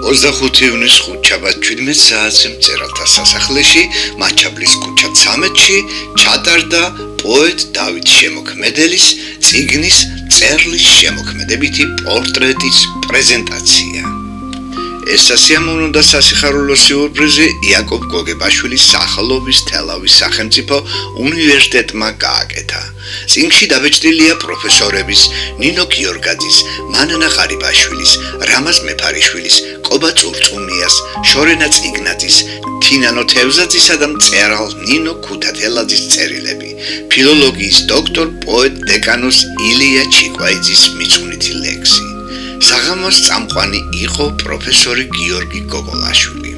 25 ივნისს ხუთშაბათ 17 საათზე მწერალთა სასახლეში მაჩაბლის ქუჩა 13-ში ჩატარდა პოეტ დავით შემოქმეdelis წიგნის წერლის შემოქმედებითი პორტრეტის პრეზენტაცია. ეს სასიამოვნო და სასიხარულო სიურპრიზი იაკობ გოგებაშვილის სახელობის თელავის სახელმწიფო უნივერსიტეტმა გააკეთა. წიგნში დაბეჭდილია პროფესორების ნინო გიორგაძის, მანანა ღარიბაშვილის, რამაზ მეფარიშვილის, კობა წურწუმიას, შორენა წიგნაძის, თინანო თევზაძისა და მწერალ ნინო ქუთათელაძის წერილები, ფილოლოგიის დოქტორ პოეტ დეკანოს ილია ჩიკვაიძის მიწუნითი ლექსი. საღამოს წამყვანი იყო პროფესორი გიორგი გოგოლაშვილი.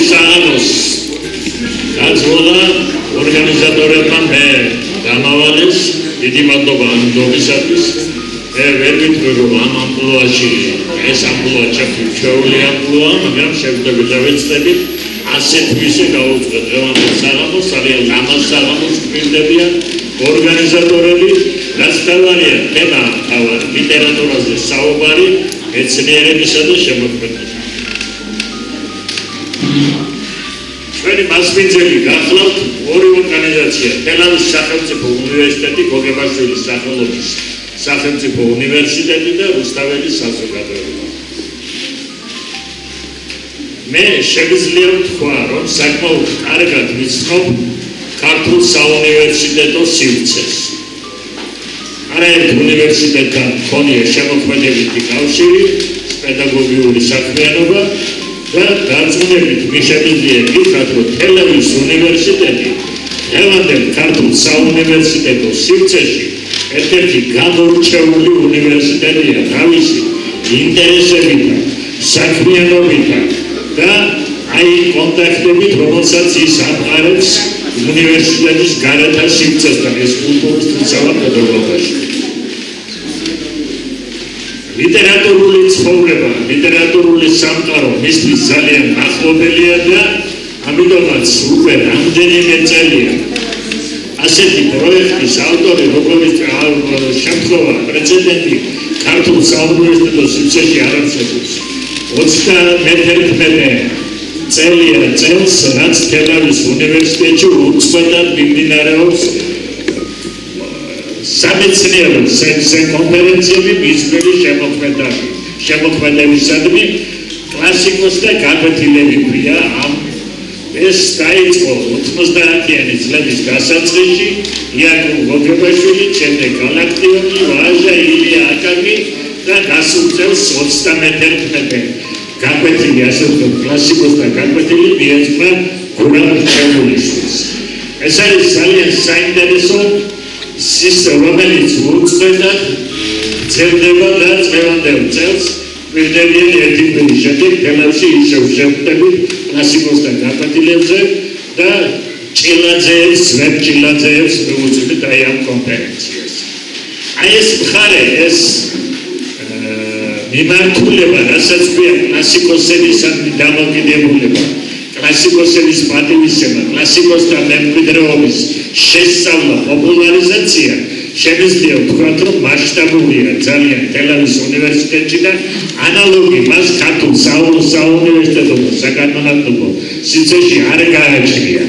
Samos, Azvola, organizatorებმა მე გამავალეს დიდი მადლობა ამ დობისათვის. მე ვერ ვიტყვი რომ ამ ამპლუაში ეს ამპლუა ჩაგვიჩვეული ამპლუა, მაგრამ შევდებით და ვეცდებით ასეთ ვისე გავუწყვეტ დღევანდელ საღამოს, ძალიან ლამაზ საღამოს გვინდებიან ორგანიზატორები, რაც თავარია თემა თავარი ლიტერატურაზე საუბარი, მეცნიერებისა და შემოქმედება. ჩვენი მასპინძელი გახლავთ ორი ორგანიზაცია, თელავის სახელმწიფო უნივერსიტეტი, გოგებაშვილის სახელობის სახელმწიფო უნივერსიტეტი და რუსთაველის საზოგადოება. მე შეგვიძლია ვთქვა, რომ საკმაოდ კარგად ვიცნობ ქართულ საუნივერსიტეტო სივრცეს. არაერთ უნივერსიტეტთან მქონია შემოქმედებითი კავშირი, პედაგოგიური საქმიანობა და დარწმუნებით შეგვიძლია ვთქვათ, რომ თელავის უნივერსიტეტი დღევანდელ ქართულ საუნივერსიტეტო სივრცეში ერთ-ერთი გამორჩეული უნივერსიტეტია თავისი ინტერესებითა, საქმიანობითა და აი კონტაქტებით, რომელსაც ის ამყარებს უნივერსიტეტის გარეთა სივრცესთან, ეს კულტურის თვისავა პედაგოგიაში. ლიტერატურული ცხოვრება, ლიტერატურული სამყარო მისთვის ძალიან ახლობელია და ამიტომაც უკვე რამდენიმე წელია ასეთი პროექტის ავტორი, როგორც შემთხვევა პრეცედენტი ქართულ საუნივერსიტეტო სივრცეში არ არსებობს. 31 წელია წელს, რაც თელავის უნივერსიტეტში უწყვეტად მიმდინარეობს სამეცნიერო კონფერენციები მისვლელი შემოქმედებისადმი კლასიკოსთა გაკვეთილები ქვია ამ ეს დაიწყო 90-იანი წლების დასაწყისში იაკობ გოგებაშვილი, შემდეგ გალაქტიონი, ვაჟა, ილია აკაკი და გასულ წელს 31 გაკვეთილი, ასე ვთქვათ, კლასიკოსთა გაკვეთილი მიეძღვნა გურამ ჩემულიშვილს. ეს არის ძალიან საინტერესო რომელიც უწყვეტად ძლდება და წლევანდელ წელს ვირდებიან ერთი კვირის შემდეგ თელავში ისევ შევხვდებით კლასიკოსთან გაკვეთილებზე და ძველ ჭილაძეებს მივუძვნით აი ამ კონფერენციას. აი ეს მხარე, ეს მიმართულება, რასაც ქვია კლასიკოსებისადმი დამოკიდებულება, კლასიკოსების პატივისცემა, კლასიკოსთა მემკვიდრეობის შესწავლა, პოპულარიზაცია, შეგვიძლია ვთქვათ, რომ მასშტაბურია ძალიან თელავის უნივერსიტეტში და ანალოგი მას ქართულ საუნივერსიტეტო და საკანონმდებლო სივრცეში არ გააჩნია.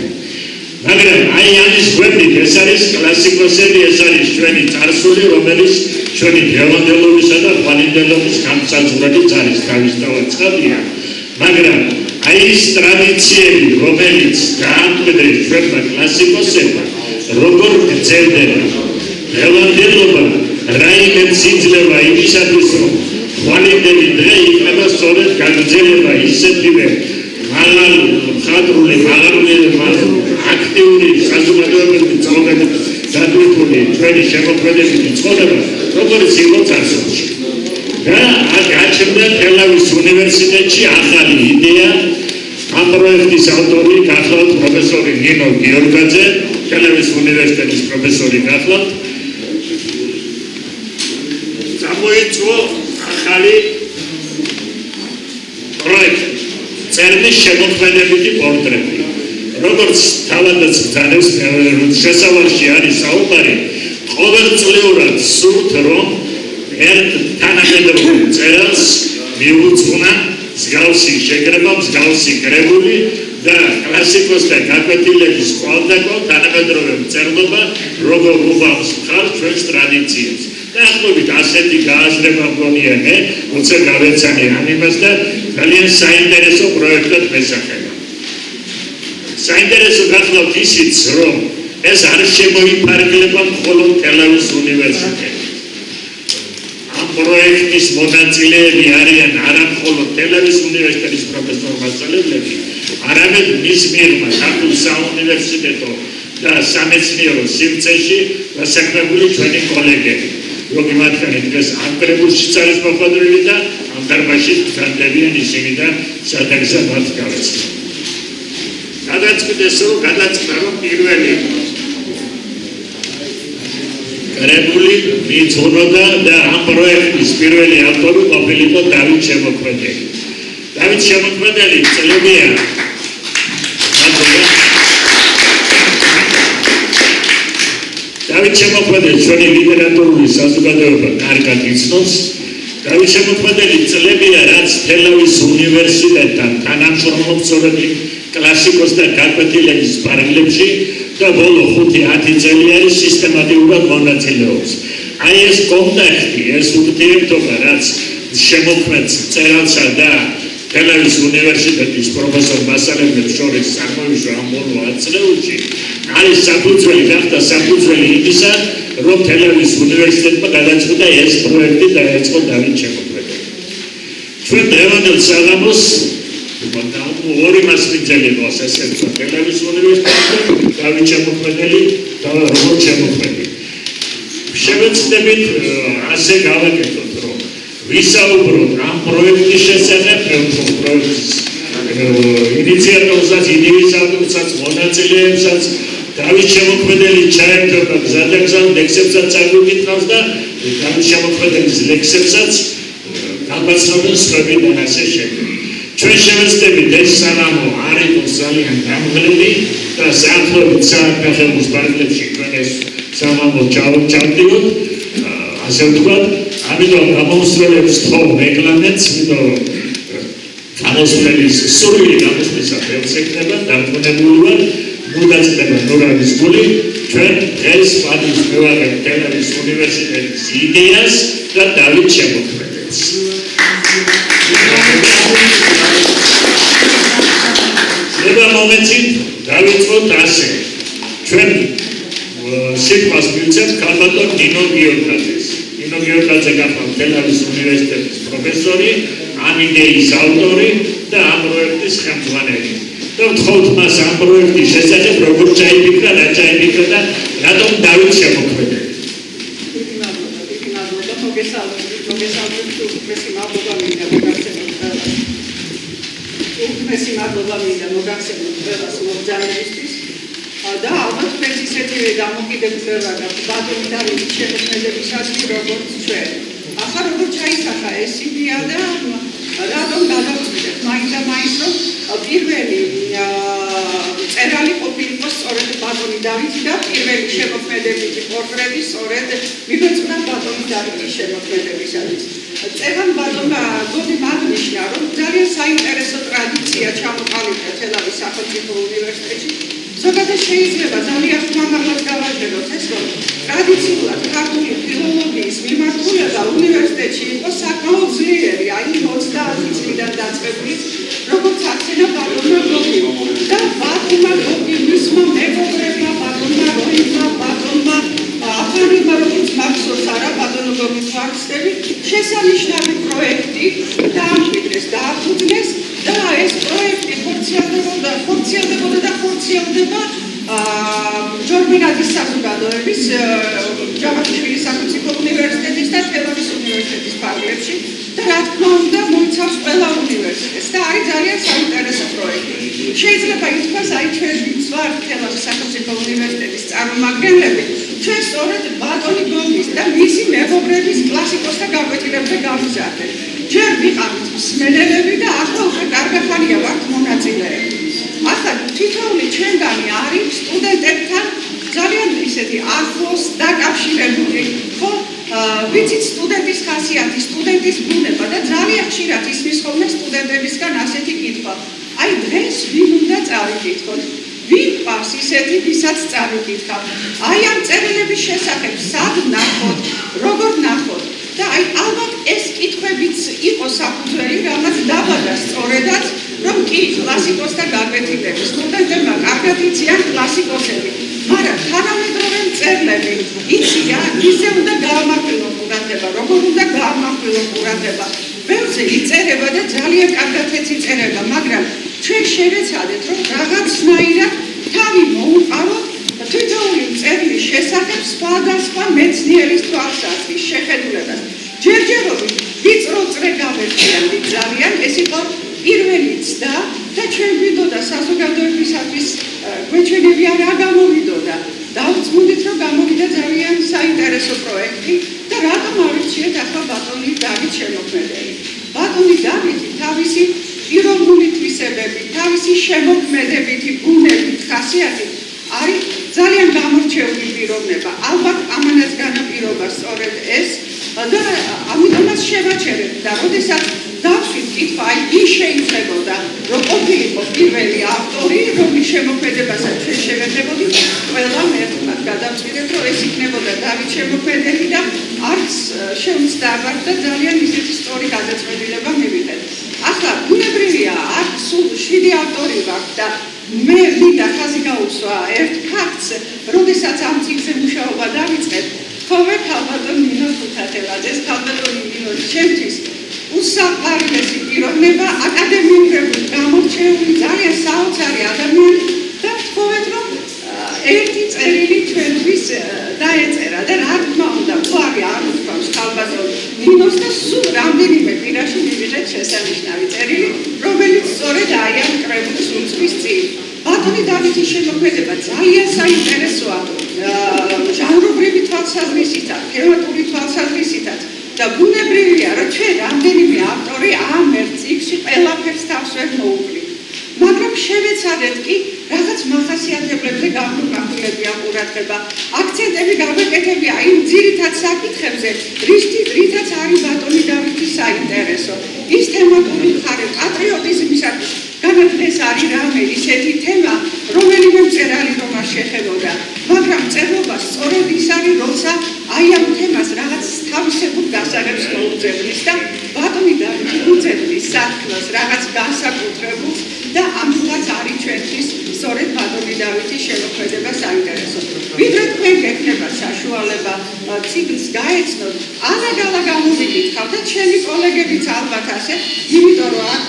მაგრამ აი ამის გვერდით ეს არის კლასიკოსები, ეს არის ჩვენი წარსული, რომელიც ჩვენი დღევანდელობისა და ხვალინდელობის გამსაძვრადიც არის თავისთავად ცხადია, მაგრამ აი ეს ტრადიციები, რომელიც გაამკვიდრეს ჩვენმა კლასიკოსებმა, როგორ გრძელდება დღევანდელობა, რაიმე სიძლება იმისათვის, რომ ხვალინდელი დღე იქნება სწორედ გაგრძელება ისეთივე მხატვრული, აქტიური საზოგადოებრივი ცხოვრებით დატვირთული ჩვენი შემოქმედებითი ცხოვრება, როგორც იყო წარსულში. და აქ გაჩნდა თელავის უნივერსიტეტში ახალი იდეა, ამ პროექტის ავტორი გახლავთ პროფესორი ნინო გიორგაძე, თელავის უნივერსიტეტის პროფესორი გახლავთ. გამოიწვო ახალი პროექტი, წერნის შემოქმედებითი პორტრეტი. როგორც თავადაც ბრძანებს, შესავალში არის საუბარი, ყოველწლიურად სურთ, რომ ერთ თანამედროვე წერილს მიუძღვნა მსგავსი შეკრება, მსგავსი კრებული და კლასიკოსთა გაკვეთილების ყალდაკო თანამედროვე მწერლობა, როგორ უბავს მხარს ჩვენს ტრადიციებს. დაახლოებით ასეთი გააზრება მგონია მე, როცა გავეცანი ამ იმას და ძალიან საინტერესო პროექტად მესახება. საინტერესო გახლავთ ისიც, რომ ეს არ შემოიფარგლება მხოლოდ თელავის უნივერსიტეტი. ამ პროექტის მონაწილეები არიან არა მხოლოდ თელავის უნივერსიტეტის პროფესორ-მასწავლებლები, არამედ მის მიღმა ქართულ საუნივერსიტეტო და სამეცნიერო სივრცეში დასაქმებული ჩვენი კოლეგები. Rogi მათგანი დღეს ამ კრებულშიც არის მოხვედრილი და ამ დარბაზში გრძანდებიან ისინი და სადაგზა მათ გავეცნო. გადაწყვიტეს, რომ პირველი კრებული მიძღვნოდა და ამ პროექტის პირველი ავტორი ყოფილიყო დავით შემოქმედელი. დავით შემოქმედელი წლებია დავით შემოქმედელი ჩვენი ლიტერატურული საზოგადოება კარგად იცნობს. დავით შემოქმედელი წლებია, რაც თელავის უნივერსიტეტთან თანამშრომლობს სწორედ კლასიკოსთა გაკვეთილების პარალელში და ბოლო 5-10 წელი არის სისტემატიურად მონაწილეობს. აი ეს კონტაქტი, ეს ურთიერთობა, რაც შემოქმედს წერილსა და თელავის უნივერსიტეტის პროფესორ-მასწავლებლებს შორის წარმოიშვა ამ ბოლო 10 წლებში, არის საფუძველი, გახდა საფუძველი იმისა, რომ თელავის უნივერსიტეტმა გადაწყვიტა ეს პროექტი დაეწყო დავით შემოქმედელი. ჩვენ დღევანდელ საღამოს ორი მასპინძელი ყავს, ესეც თელავის უნივერსიტეტი, დავით შემოქმედელი და როგორც შემოქმედელი. შევეცდებით ასე გავაკეთოთ, რომ ვისაუბროთ ამ პროექტის შესახებ, პროექტის ინიციატორსაც, იდეის ავტორსაც, მონაწილეებსაც, დავით შემოქმედელი ჩაერთვება გზადაგზად ლექსებსაც აგვიკითხავს და დავით შემოქმეdelis ლექსებსაც გამბაცნობენ სხვები და ასე შემდეგ. ჩვენ შევეცდებით ეს საღამო არ იყოს ძალიან გამღლელი და საერთოდ საერთაშორისო პარტნიორებში ჩვენ ეს საღამო ჩავდივოთ, ასე ვთქვათ, ამიტომ გამოსვლელებს თხოვ რეგლამენტს, იმიტომ გამოსვლის სრული გამოსვლისა ხელს ეკნება დამყნებულად მოდაწება ნორადის გული ჩვენ დღეს პატივს მივაღებთ თელავის უნივერსიტეტის იდეას და დავით შემოქმედელს. ნება მომენტით დავიწყოთ ასე. ჩვენ სიტყვას მივცემთ ქალბატონ ნინო გიორგაძეს. ნინო გიორგაძე გახლავთ თელავის უნივერსიტეტის პროფესორი, ამ იდეის ავტორი და ამ პროექტის ხელმძღვანელი. და ვთხოვთ მას ამ პროექტის შესახებ როგორ ჩაიფიქრა, რა ჩაიფიქრა და რატომ დავით შემოქმედელი. და ალბათ მეც ისეთივე დამოკიდებულება გაქვს ბატონი დავითის შემოქმედებისადმი როგორც ჩვენ. ახლა როგორ ჩაისახა ეს იდეა და რატომ გადავწყვიტეთ მაინც და მაინც რომ პირველი წერალი ყოფილიყო სწორედ ბატონი დავითი და პირველი შემოქმედებითი პორტრეტი სწორედ მიგვეწყვიტა ბატონი დავითის შემოქმედებისათვის. წევან ბატონმა გოდი მაგნიშნა, რომ ძალიან საინტერესო ტრადიცია ჩამოყალიბდა თელავის სახელმწიფო უნივერსიტეტში. ზოგადად შეიძლება ძალიან ხმამაღლად გავაჟღეროთ ეს, რომ ტრადიციულად ქართული ფილოლოგიის მიმართულებით პროექტი დაამკვიდრეს, დააფუძნეს და ეს პროექტი ხორციელდებოდა და ხორციელდება ჯორბინაძის საზოგადოების ჯავახიშვილის სახელმწიფო უნივერსიტეტის და თელავის უნივერსიტეტის ფარგლებში და რა თქმა უნდა მოიცავს ყველა უნივერსიტეტს და არის ძალიან საინტერესო პროექტი. შეიძლება ითქვას, აი ჩვენ ვინც ვართ თელავის სახელმწიფო უნივერსიტეტის წარმომადგენლები, ჩვენ სწორედ ბატონი გოგის და მისი მეგობრების კლასიკოსთა გაკვეთილებზე გავიზარდეთ. ჯერ ვიყავით მსმენელები და ახლა უკვე კარგახანია ვართ მონაწილეები. ახლა თითოეული ჩვენგანი არის სტუდენტებთან ძალიან ისეთი ახლოს დაკავშირებული, ხო? ვიცით სტუდენტის ხასიათი, სტუდენტის ბუნება და ძალიან ხშირად ისმის ხოლმე სტუდენტებისგან ასეთი კითხვა. აი დღეს ვინ უნდა წავიკითხოთ? ვინ ყავს ისეთი, ვისაც წავიკითხავ? აი ამ წერილების შესახებ სად ნახოთ, როგორ ნახოთ? და აი ალბათ ეს კითხვებიც იყო საფუძველი, რამაც დაბადა სწორედაც, რომ კი კლასიკოსთა გაკვეთილები, სტუდენტებმა კარგად იციან კლასიკოსები, მაგრამ თანამედროვე მწერლები იციან, ისე უნდა გაამახვილონ ყურადღება, როგორ უნდა გაამახვილონ ყურადღება. ბევრზე იწერება და ძალიან კარგად ეციწერება, მაგრამ ჩვენ შევეცადეთ, რომ რაღაცნაირად თავი მოუყაროთ თითოეული მწერლის შესახებ სხვადასხვა მეცნიერის თვალსაზრისით შეხედულებას. ჯერჯერობით ვიწრო წრე გავერთიანდი ძალიან, ეს იყო პირველი ცდა და ჩვენ გვინდოდა საზოგადოებისათვის გვეჩვენებია რა გამოვიდოდა. დავწმუნდით, რომ გამოვიდა ძალიან საინტერესო პროექტი და რატომ ავირჩიეთ ახლა ბატონი დავით შემოქმედელი. ბატონი დავითი თავისი პიროვნული თვისებებით, თავისი შემოქმედებითი ბუნებით, ხასიათით არის ძალიან გამორჩეული პიროვნება. ალბათ ამანაც განაპირობა სწორედ ეს და ამიტომაც შევაჩერეთ და როდესაც დავშვით კითხვა, აი ის შეიძლებოდა, რომ ყოფილიყო პირველი ავტორი, რომლის შემოქმედებასაც ჩვენ შევეძებოდით, ყველამ ერთმანეთს გადავწყვიტეთ, რომ ეს იქნებოდა დავით შემოქმედელი და არც შეუცდავად და ძალიან ისეთი სწორი გადაწყვეტილება მივიღეთ. ახლა ბუნებრივია, აქ სულ 7 ავტორი ვართ და მე მინდა ხაზი გაუსვა ერთ ფაქტს, როდესაც ამ წიგნზე მუშაობა დავიწყეთ, ხოლმე ქალბატონ ნინო თუთათელაძეს, ქალბატონი ნინო ჩემთვის უსაყვარლესი პიროვნება, აკადემიურებული, გამორჩეული, ძალიან საოცარი ადამიანი და ვთქვათ, რომ ერთი წერილი ჩვენთვის დაეწერა და რა თქმა უნდა, გვარი არ ვთქვამს ქალბატონ ნინოს და სულ რამდენიმე კვირაში მივიღეთ შესანიშნავი წერილი, რომელიც სწორედ აი ამ კრებულს უძღვის წინ. ბატონი დავითის შემოქმედება ძალიან საინტერესოა ჟანრობრივი თვალსაზრისითაც, თემატური თვალსაზრისითაც და ბუნებრივია, რომ ჩვენ რამდენიმე ავტორი ამ ერთ წიგნში ყველაფერს თავს ვერ მოუკლით. მაგრამ შევეცადეთ კი რაღაც მახასიათებლებზე გავრცელებია ყურადღება. აქცენტები გავეკეთებია იმ ძირითად საკითხებზე, რითაც არის ბატონი დავითის საინტერესო. ის თემატური მხარე პატრიოტიზმისათვის განათლეს არის რამე ისეთი თემა, რომელიმე მწერალი რომ არ შეხებოდა, მაგრამ მწერლობა სწორედ ის არის, როცა აი ამ თემას რაღაც თავისებურ გასაღებს მოუძებნის და ბატონი დავითი უძებნის სათქმელს რაღაც განსაკუთრებულს და ამიტომაც არის ჩვენთვის სწორედ ბატონი დავითის შემოქმედება საინტერესო. ვიდრე თქვენ გექნება საშუალება წიგნს გაეცნოთ, ალაგ-ალაგ გამოვიკითხავთ და ჩემი კოლეგებიც ალბათ ასე, იმიტომ რომ აქ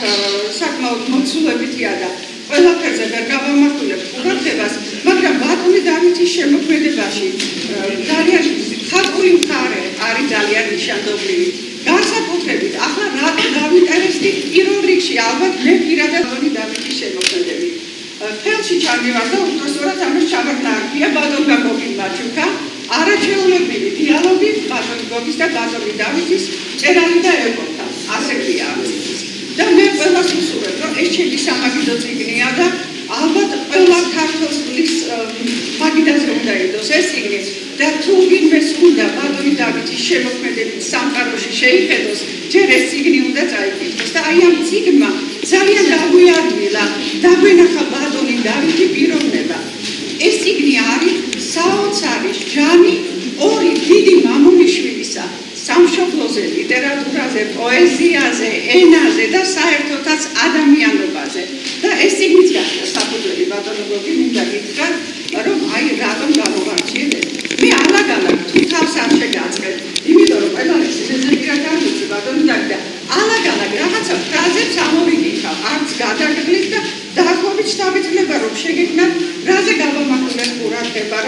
საკმაოდ მოცულებითია და ყველაფერზე ვერ გავამახვილებ ყურადღებას, მაგრამ ბატონი დავითის შემოქმედებაში ძალიან ხალხური მხარე არის ძალიან ნიშანდობლივი. განსაკუთრებით, ახლა რა დავინტერესდი პირველ რიგში ალბათ მე პირადად ბატონი დავითის შემოქმედებით. ხელში ჩამივარ და უბრალოდ ამას ჩამოყრია ბატონი გოგის მაჩუკა, არაჩვეულებრივი დიალოგი ბატონი გოგის და ბატონი დავითის წერალი და ეპოქა. ასე ქვია. და მე ყველას ვუსურვებ, რომ ეს ჩემი სამაგიდო წიგნია და ალბათ ყველა ქართველს მაგიდაზე უნდა იდოს ეს წიგნი და თუ ვინმეს უნდა ბატონი დავითის შემოქმედებით სამყაროში შეიხედოს, ჯერ ეს წიგნი უნდა წაიკითხოს და აი ამ წიგნმა ძალიან დაგვიადვილა, დაგვენახა ბატონი დავითი პიროვნება. ეს წიგნი არის საოცარი ჟანი ორი დიდი მამულიშვილისა სამშობლოზე, ლიტერატურაზე, პოეზიაზე, ენაზე და საერთოდაც ადამიანობაზე. და ეს წიგნიც გახდა საფუძველი ბატონო გოგი, მინდა გითხრათ, რომ აი რატომ გამოვარჩიეთ. მე ალაგ-ალაგ თუ თავს არ შეგაწყეთ, იმიტომ რომ ყველა ეს ზედაპირად არ ვიცი ბატონო და ალაგ მოდით დავიწყება რომ შეგექმნათ რაზე გავამახვილეთ ყურადღება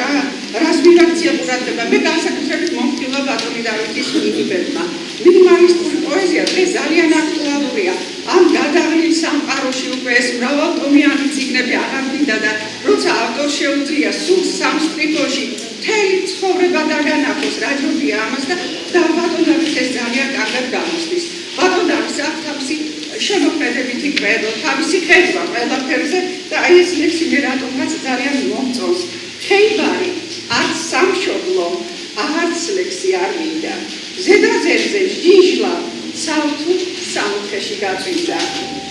რას მივაქცია ყურადღება მე განსაკუთრებით მომხილვა ბატონი დავითის მიგიბებმა მინიმალისტური პოეზია დღეს ძალიან აქტუალურია ამ გადაღლილ სამყაროში უკვე ეს მრავალტომიანი წიგნები აღარ მინდა და როცა ავტორს შეუძლია სულ სამ სტრიფოში მთელი ცხოვრება დაგანახოს რა ჯობია ამას და ბატონ დავითს ეს ძალიან კარგად გამოსდის ბატონ დავითს აქვს თავისი შემოქმედებითი კვედო თავისი ხედვა ყველაფერზე და აი ეს ლექსი მე რატომაც ძალიან მომწონს ხეიბარი არც სამშობლო აღარც ლექსი არ მინდა ზედაზერზე ჟიჟლა საუთუ სამუხეში გაწვიდა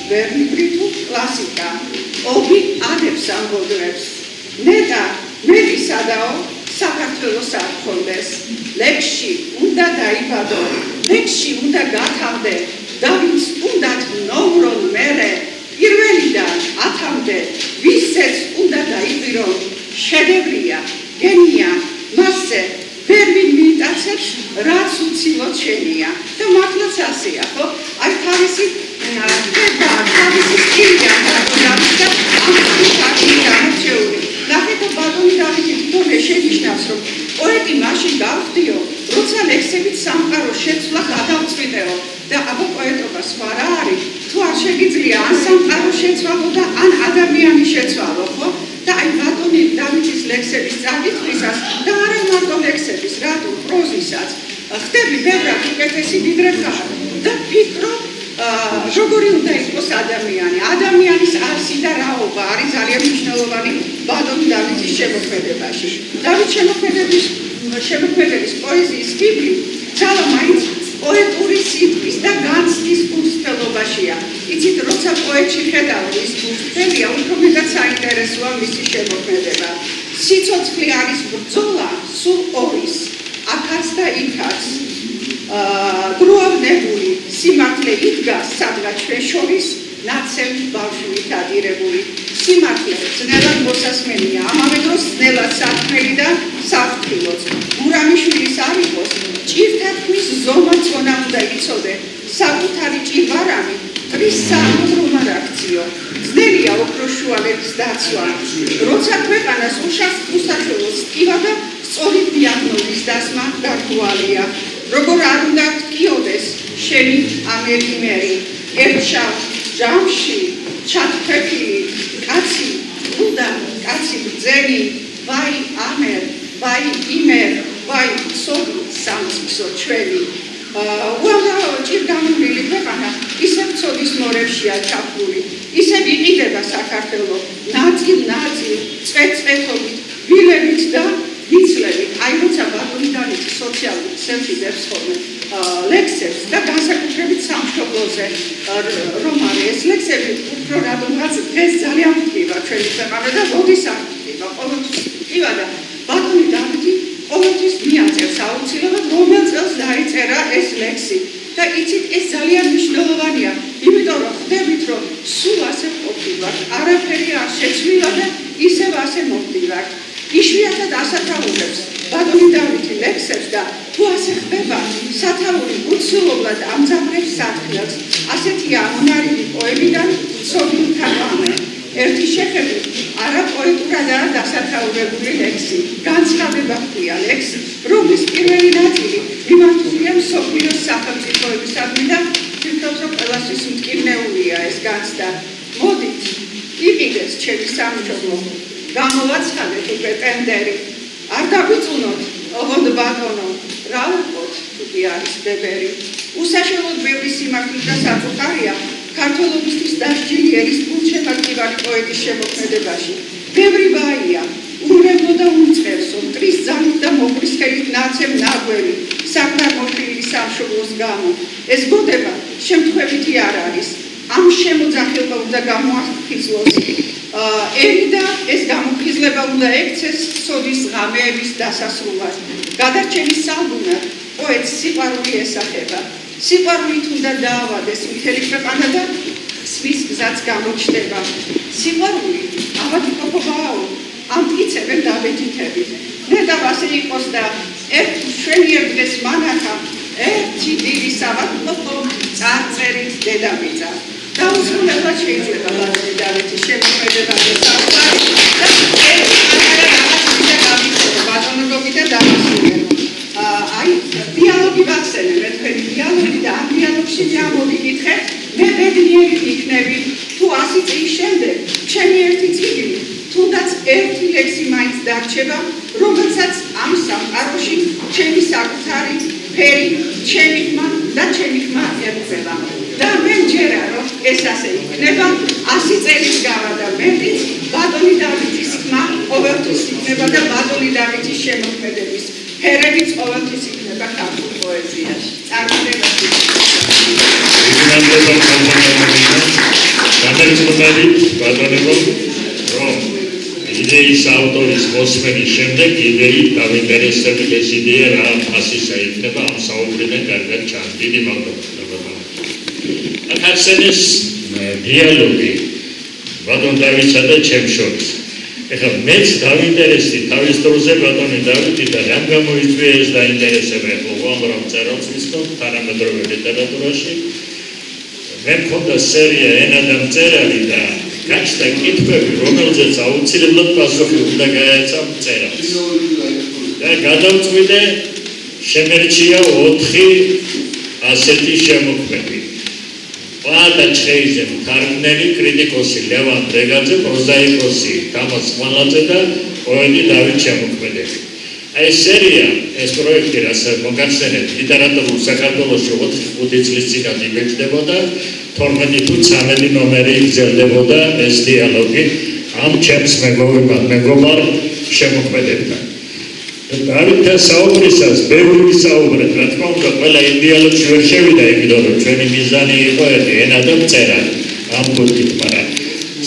ვერნიბრითუ კლასიკა ობი ადებს ამბოდრებს ნეტა მედისადაო საქართველოს არ ხონდეს ლექსში უნდა დაიბადო ლექსში უნდა გათავდე დავითს უნდათ ნომრონ მერე პირველიდან 10-მდე ვისაც უნდა დაიბირო შედევრია გენია მასზე ვერ მიიტაცებს რაც უცილოდ შენია და მართლაც ასეა ხო აი თავისი თავისი სტილია ბატონი და ამის გამორჩეული ნახეთ ბატონი დავითი თვითონ შენიშნავს რომ პოეტი მაშინ გავხდიო როცა ლექსებით სამყაროს შეცვლა გადავწყვიტეო და აბა პოეტობა სხვა რა არის თუ არ შეგიძლია ან სამყაროს შეცვალო და ან ადამიანი შეცვალო ხო და აი ბატონი დავითის ლექსების წაკითხვისას და არა მარტო ლექსების რატო პროზისაც ხდები ბევრად უკეთესი ვიდრე ხარ და ფიქრო როგორი უნდა იყოს ადამიანის არსი და რაობა არის ძალიან მნიშვნელოვანი ბატონი დავითის შემოქმედებაში დავით შემოქმედების პოეზიის ფიბრი ძალა მაინც პოეტური სიტყვის და განცდის კურსფელობაშია. იცით, როცა პოეტში ხედავ ის კურსფელია, უფრო მეტად საინტერესოა მისი შემოქმედება. სიცოცხლე არის ბრძოლა სულ ორის, აქაც და იქაც. დროავნებული სიმართლე იდგას სადღაც ჩვენ შორის ნაცემ ბავშვით ადირებული. სიმართლე ძნელად მოსასმენია, ამავე დროს ძნელად საქმელი და საფრთხილოც. გურამიშვილის არ იყოს ჭირთა თქმის ზომა წონა უნდა იცოდე საკუთარი ჭირვარამი ტრის საამბობ არ აქციო ძნელია ოქროს შუალების დაცვა როცა ქვეყანას უშავს უსაშველოს ტკივა და სწორი დიაგნოზის დასმა გარკვეულია როგორ არ უნდა გკიოდეს შენი ამერიმერი ერთშავ ჯამში ჩათქვეფილი კაცი უნდა კაცი ბრძენი ვაი ამერ ვაი იმერ ვაი სოდო სამწისო ჩვენი უამრავ ჭირგამული ქვეყანა ისევ ცოდის მორევშია ჩაფლული ისევ იყიდება საქართველო ნაწილ წვეთ-წვეთობით ვილებით და ვიცლებით აი როცა ბატონი დავითი სოციალურ ქსელში დებს ხოლმე ლექსებს და განსაკუთრებით სამშობლოზე რომ არის ეს ლექსები უფრო რადგანაც დღეს ძალიან ვთქვა ჩვენი ქვეყანა და როდის არ ვთქვა ყოველთვის ვთქვა და ბატონი დავითი ყოველთვის მიაწევს აუცილებლად რომელ წელს დაიწერა ეს ლექსი და იცით ეს ძალიან მნიშვნელოვანია იმიტომ რომ ხვდებით რომ სულ ასე ყოფილვართ არაფერი არ შეცვლილა და ისევ ასე მოვდივართ იშვიათად ასათაურებს ბატონი დავითი ლექსებს და თუ ასე ხდება სათაური უცილობლად ამძაფრებს საქმეს ასეთია მონარიდი პოემიდან ცოდნი თაგვამე ერთი შეხები არა პოეტურადაა დასათაურებული ლექსი განცხადება ხდია ლექსს რომლის პირველი ნაწილი მიმართულია მსოფლიოს სახელმწიფოებისადმი და თვითონ რომ ყველასთვის მტკივნეულია ეს განცდა მოდით იყიდეს ჩემი სამშობლო გამოვაცხადეთ უკვე ტენდერი არ დაგვიწუნოთ ოღონდ ბატონო რა ვიყოთ თუკი არის ბებერი უსაშველოდ ბევრი სიმართლით და საწუხარია ქართველობისთვის დასჯილი ერის გულშემატკივარი პოეტის შემოქმედებაში ბევრი ბაია ურემო და უმწყერსო მტრის ძალით და მოგრის ხელით ნაცემ ნაგველი საკმარმოხილი სამშობლოს გამო ეს გოდება შემთხვევითი არ არის ამ შემოძახილება უნდა გამოახიზლოს ერი და ეს გამოფხიზლება უნდა ექცეს სოდის ღამეების დასასრულად გადარჩენის სალბუნად პოეტს სიყვარული ესახება სიყვარულით უნდა დაავადეს მთელი ქვეყანა და ხსვის გზაც გამოჩნდება სიყვარული ავადმყოფობაო ამტკიცებენ დაბეჭდებით ნეტავ ასე იყოს და ერთ შვენიერ დღეს მანახა ერთი დილის ავადმყოფო წარწერით დედამიწა დაუსრულებლად შეიძლება ბატონი დავითის შემოქმედებაზე საუბარი და ბატონობიდან დამასრულებო. აი, დიალოგი ვახსენე, მე თქვენი დიალოგი და ამ დიალოგში გამოვიკითხე, მე ბედნიერი იქნები, თუ 100 წლის შემდეგ ჩემი ერთი წიგნი, თუნდაც ერთი ლექსი მაინც დარჩება, რომელსაც ამ სამყაროში ჩემი საკუთარი ფერი, ჩემი ხმა და ჩემი ხმა ერკვევა. და მე მჯერა, რომ ეს ასე იქნება, 100 წელიც გავა და მეტიც, ბატონი დავითის ხმა ყოველთვის იქნება და ბატონი დავითის შემოქმედების ფერებიც ყოველთვის იქნება ქართულ პოეზიაში. წარმატებაში. იდეის ავტორის მოსმენის შემდეგ იდეით დავინტერესებით ეს იდეა რა ფასისა იქნება ამ საუბრიდან კარგად ჩანს. დიდი მადლობა. ახსენეს დიალოგი ბატონ დავითსა და ჩემ შორის. ეხლა მეც დავინტერესდი თავის დროზე ბატონი დავითი და რამ გამოიწვია ეს დაინტერესება უამრავ მწერალს ვისკობ თანამედროვე ლიტერატურაში. მე მქონდა სერია ენა და მწერალი და გაჩნდა კითხვები, რომელზეც აუცილებლად პასუხი უნდა გაეცა მწერალს. და გადავწყვიტე შემერჩია 4 ასეთი შემოქმედი. პაატა ჩხეიძე, მთარგმნელი, კრიტიკოსი ლევან ბრეგაძე, პროზაიკოსი თამაზ ხმალაძე და პოეტი დავით შემოქმედელი. აი სერია, ეს პროექტი რასაც მოგახსენებთ, ლიტერატურულ საქართველოში 4-5 წლის წინათ იბეჭდებოდა, 12 თუ 13 ნომერი იგრძელდებოდა ეს დიალოგი ამ ჩემს მეგობარ შემოქმედებთან. დავითთან საუბრისას ბევრი ვისაუბრეთ, რა თქმა უნდა, ყველა იმ დიალოგში ვერ შევიდა, იმიტომ რომ ჩვენი მიზანი იყო ენა და მწერალი ამ კუთხით, მაგრამ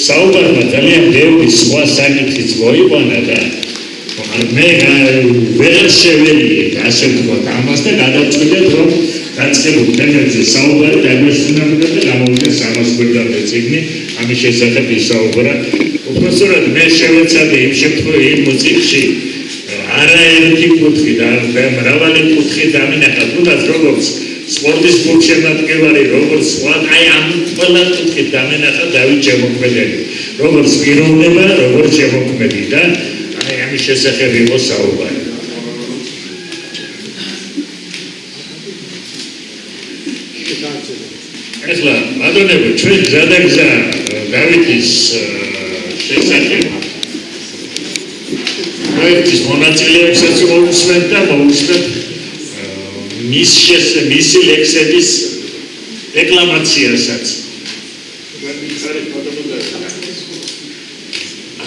საუბარმა ძალიან ბევრი სხვა საკითხიც მოიყვანა და მე ვერ შევედი ასე ვთქვათ ამას და გადავწყვიტეთ, რომ დაწყებულ თემებზე საუბარი დაგვესწრებოდა და გამოვიდა 300 გვერდამდე წიგნი ამის შესახებ ისაუბრა. უпростоრად მე შევეცადე იმ შემთხვევაში იმ წიგნში არაერთი კუთხი და მრავალი კუთხი დამინახა, თუნდაც როგორც სპორტის გულშემატკივარი, როგორც სხვა, აი ამ ყველა კუთხით დამინახა დავით შემოქმედელი, როგორც პიროვნება, როგორც შემოქმედი და აი ამის შესახებ იყო საუბარი. ეხლა ბატონებო, ჩვენ გზადაგზა დავითის შესახებ პროექტის მონაწილეებსაც მოვუსმენთ და მოვუსმენთ მისი ლექსების დეკლამაციასაც.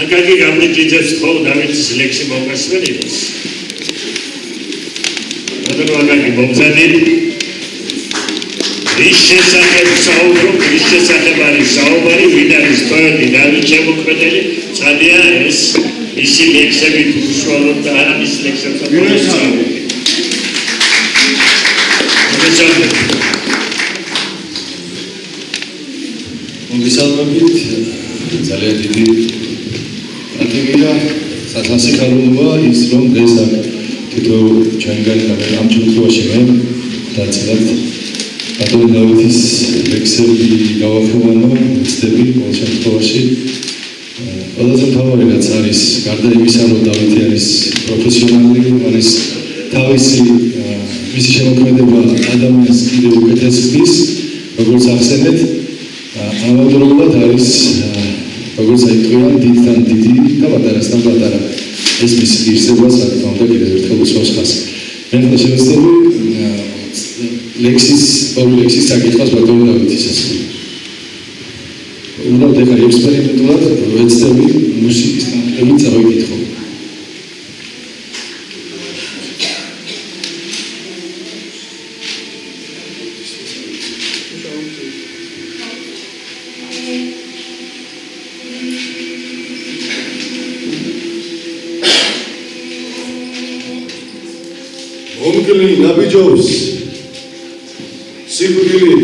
აკაკი გამლიჯიძებს თხოვ დავითის ლექსი მოგასმენინოს. ბატონო აკაკი მომზადეთ. რის შესახებ საუბრობ, რის შესახებ არის საუბარი, ვინ არის პოეტი დავით შემოქმედელი, წადია ეს მისი ლექსები უშუალოდ და არა მის ლექსებსაც მოგესალმებით. მოგესალმებით, ძალიან დიდი ტრაგედია, სასახელოა ის რომ დღეს აქ თითოეულ ჩვენგანი ამ შემთხვევაში მე დაწერთ ბატონ დავითის ლექსები გავაფრთხილო, ცდები ყოველ შემთხვევაში. ყველაზე მთავარი რაც არის, გარდა იმისა, რომ დავითი არის პროფესიონალი, არის თავისი მისი შემოქმედება ადამიანს კიდევ უკეთეს ხდის, როგორც ახსენეთ, ამავდროულად არის როგორც აიტყვიან დიდთან დიდი და პატარასთან პატარა. ეს მისი ღირსება საკმაოდ უნდა კიდევ ერთხელ უსვამს ხაზს. მე შევეცდები ორი ლექსის საკითხავს ბატონ დავითისას. უბრალოდ ეხლა ექსპერიმენტულად ვეცდები მუსიკის თანხლებით წავიკითხო. მომგლი ნაბიჯობს სიკვდილი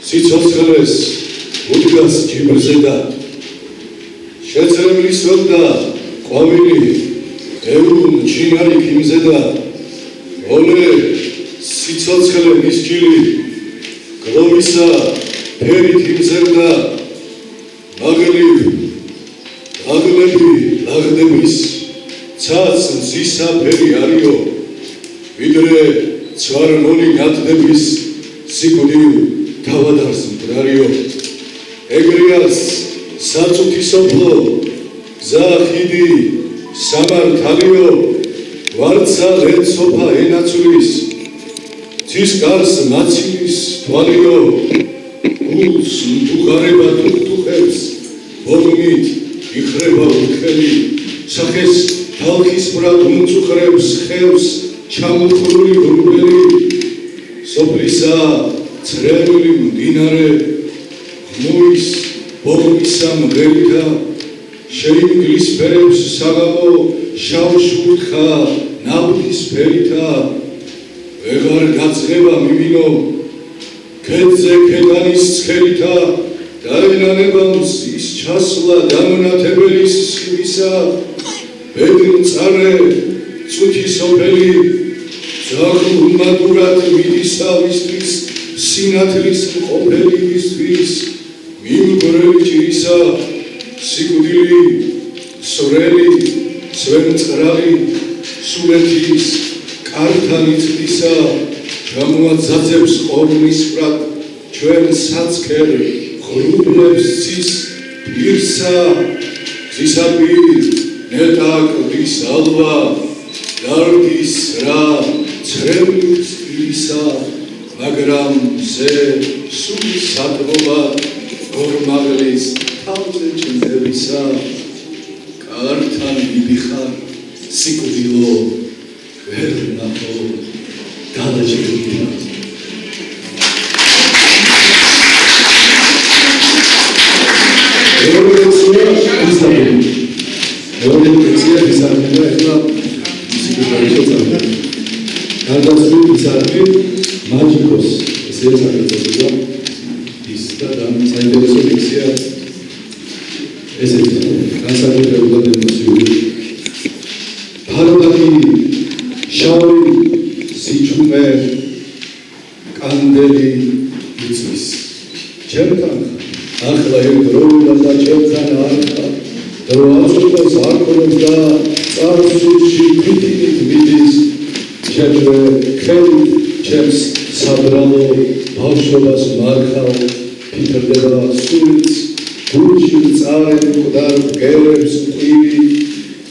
სიცოცხლეს უდგას ჯიბრზე და შეწრებლის და ყვავილი ევრუნ ჩინარი ქიმზე და ოლე სიცოცხლე მისჯილი გლოვისა ფერით იმზერდა ლაღლები ლაღდების ცაც მზისა ფერი არიო ვიდრე ცვარმონი ნათდების სიკვდილ თავადარს მდგარიო ეგრიას საწუთი სოფლო გზა ხიდი სამართალიო ვარცა ლენსოფა ენაცვლის ცის გარს მაცილის თვალიო გულს მუღარება თუხთუხებს ბოლომით იხრება უხელი სახეს თალხის ბრად უმწუხრებს ხელს ჩამოხრული გრუბელი სოფლისა წრეული მდინარე ღმუის ბოლომისა მღერითა შეიმგლის ფერებს საღამო შავ შურთხა ნავთის ფერითა ვეღარ გაძლება მივინო ქედზე ქედანის ცხერითა დაენანება მზის ჩასვლა დამონათებელის სხივისა ბედმწარე წუთი სოფელი ძაღლმადურად მიდისა ვისთვის სინათლის მყოფელი ვისთვის მიმგვრელი ჭირისა სიკვდილი სვრელი სვემწყრალი სულეთის კართანი წდისა ჩამოაძაძებს ყორნისფრად ჩვენ საცქერ ღრუბლებს ცის პირსა ცისაპირ ნეტაკდის ალვა დარდის რა ცრემლის პირისა მაგრამ ზე სული სათბობა გორმაღლის თავზე ჩნდებისა კართან მიდიხარ სიკვდილო ვერ ნახო დალაჭირდა ევროპეცია ისარგებლა ეხლა სიკუდილო გარდაცვლილ ისარგი მაჯიკოს ესე საკეთებდა ის და საინტერესო ლექცია ესეთი განსაკუთრებულად ემოციური ფარდაკი შავი სიჩუმე კანდელი იწვის ჩემთან ახლა ერთდროულად და ჩემთან არხა დრო აწყვეტს არქონებს და წარსულში ქვითინით მიდის ჩემზე ხელით ჩემს საბრალო ბავშვობას მარხავ ფიქრდება სულიც გულში წარე მკვდარ ბგერებს მყვივი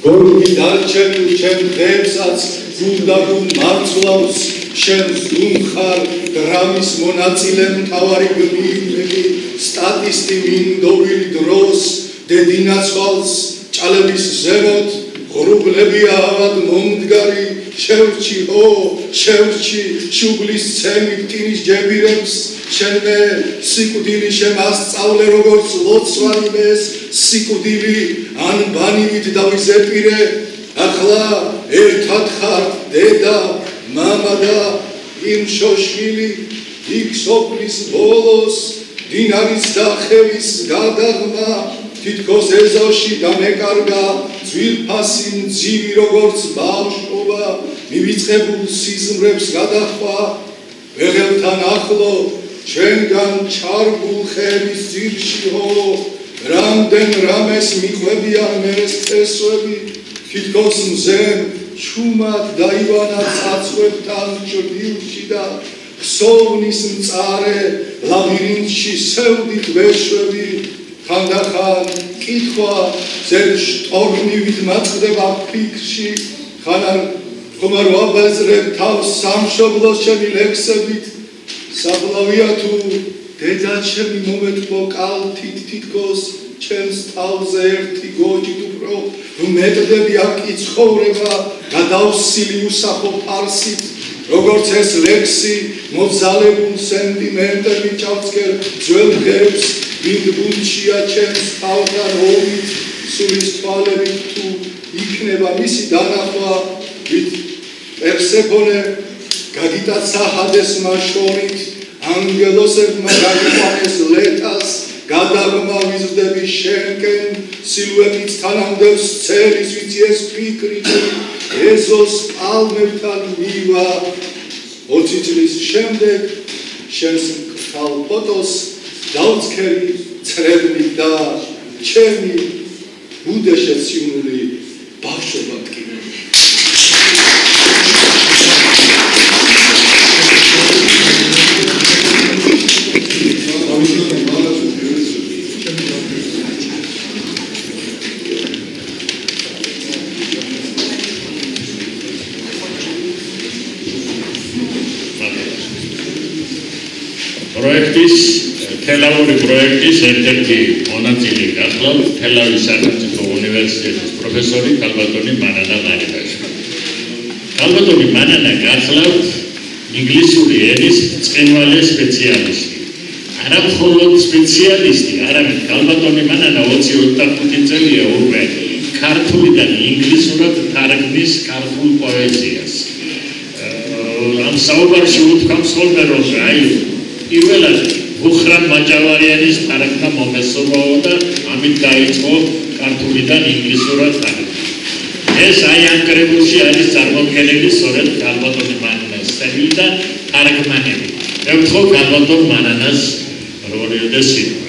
გორგი დარჩენილ ჩემ დღეებსაც გულდაგულ მარცვლავს შენს დუმხარ დრამის მონაწილე მთავარი გმირები სტატისტი მინდობილი დროს დედინაცვალს ჭალების ზემოთ ღრუბლები ავად მომდგარი შევრჩი შევრჩი შუბლის ცემით ტირის ჯებირებს შენმე სიკვდილი შემასწავლე როგორც ლოცვანიმეს სიკვდილი ან ბანივით დავიზეპირე ახლა ერთად ხართ დედა მამა და იმ შოშვილი იქ სოფლის ბოლოს დინარის და ხევის გადაღმა თითქოს ეზოში დამეკარგა ძვირფასი მძივი როგორც ბავშვობა მივიწყებულ სიზმრებს გადახვა ვეღელთან ახლო ჩვენგან ჩარგულ ხეების ძირში რამდენ რამეს მიყვებიან მერეს წესვები თითქოს მზემ ჩუმად დაივანა ცაცხვებთან ჭრდილში და ხსოვნის მწარე ლაბირინთში სევდით ვეშვები ხანდახან კითხვა ზედ შტორმივით მაწყდება ფიქრში ხანარ ხომარ ვაბეზრებ თავს სამშობლოს ჩემი ლექსებით საფლავია თუ დედა ჩემი მომეთბო კალთით თითქოს ჩემს თავზე ერთი გოჯით უფრო მეტდები აქ იცხოვრება გადავსილი უსახო ფარსით როგორც ეს ლექსი მozალებულ სენტიმენტები ჩავწკერ ძველ დღეებს ვინ გულშია ჩემს თავთან ომით სულის თვალებით თუ იქნება მისი დანახვა ვით პერსეფონე გაგიტაცა ჰადესმა შორით ანგელოსებმა გაგიყვანეს ლეტას გადაღმა ვიზრდები შენკენ სილუეტით თანამდევს ცელის ვიცი ეს ფიქრი ეზოს პალმებთან მივა 20 წლის შემდეგ შენს ქალ ფოტოს დავწქერი წრედნი და ჩემი უდეშე სიუნული ბავშვობა ტკინა. პროექტის თელავური პროექტის ერთ-ერთი მონაწილე გახლავთ თელავის სახელმწიფო უნივერსიტეტის პროფესორი ქალბატონი მანანა მარიბაშვილი. ქალბატონი მანანა გახლავთ ინგლისური ენის ბრწყინვალე სპეციალისტი. არა მხოლოდ სპეციალისტი, არამედ ქალბატონი მანანა 20-25 წელია უკვე ქართულიდან ინგლისურად თარგმნის ქართულ პოეზიას. ამ საუბარში უთქვამს ხოლმე რომ პირველად ბუხრამ მაჭავარიანის თარგმნა მომესწრებაო და ამით დაიწყო ქართულიდან ინგლისურად თარგმნა. ეს ამ კრებულში არის წარმოდგენილი სწორედ ქალბატონი მანანას სტილი და თარგმანები. ევთხო ქალბატონ მანანას როლი და სიტყვას.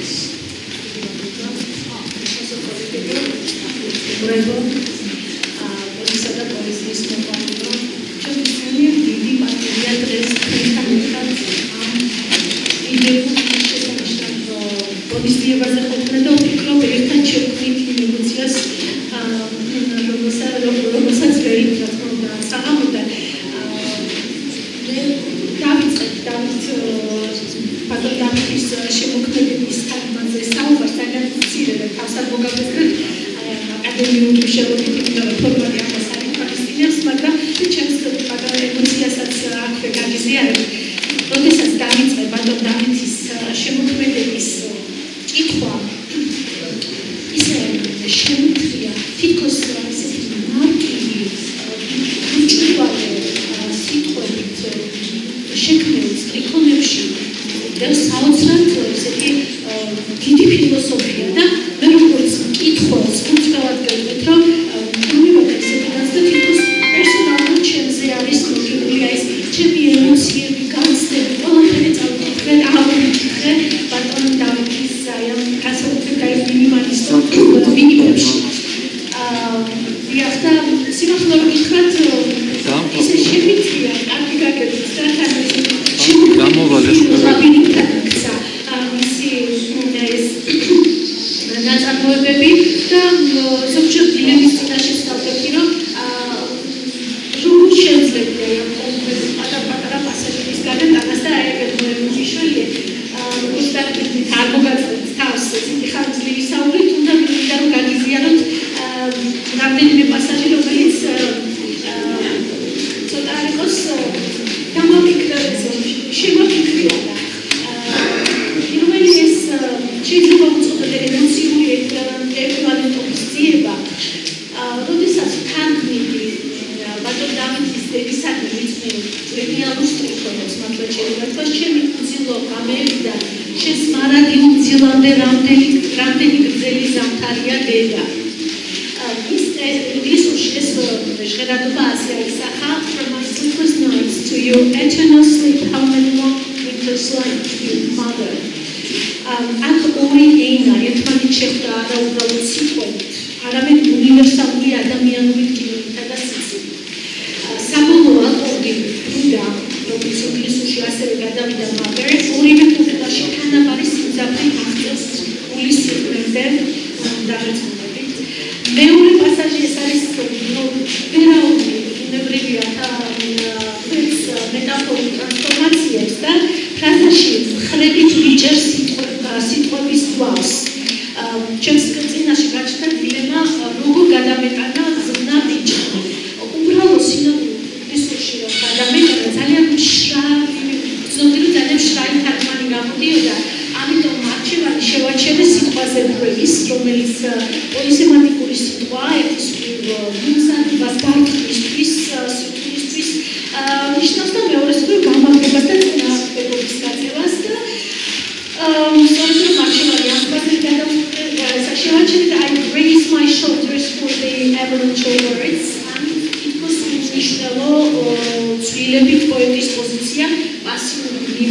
ცვლილებით პოეტის პოზიცია პასიური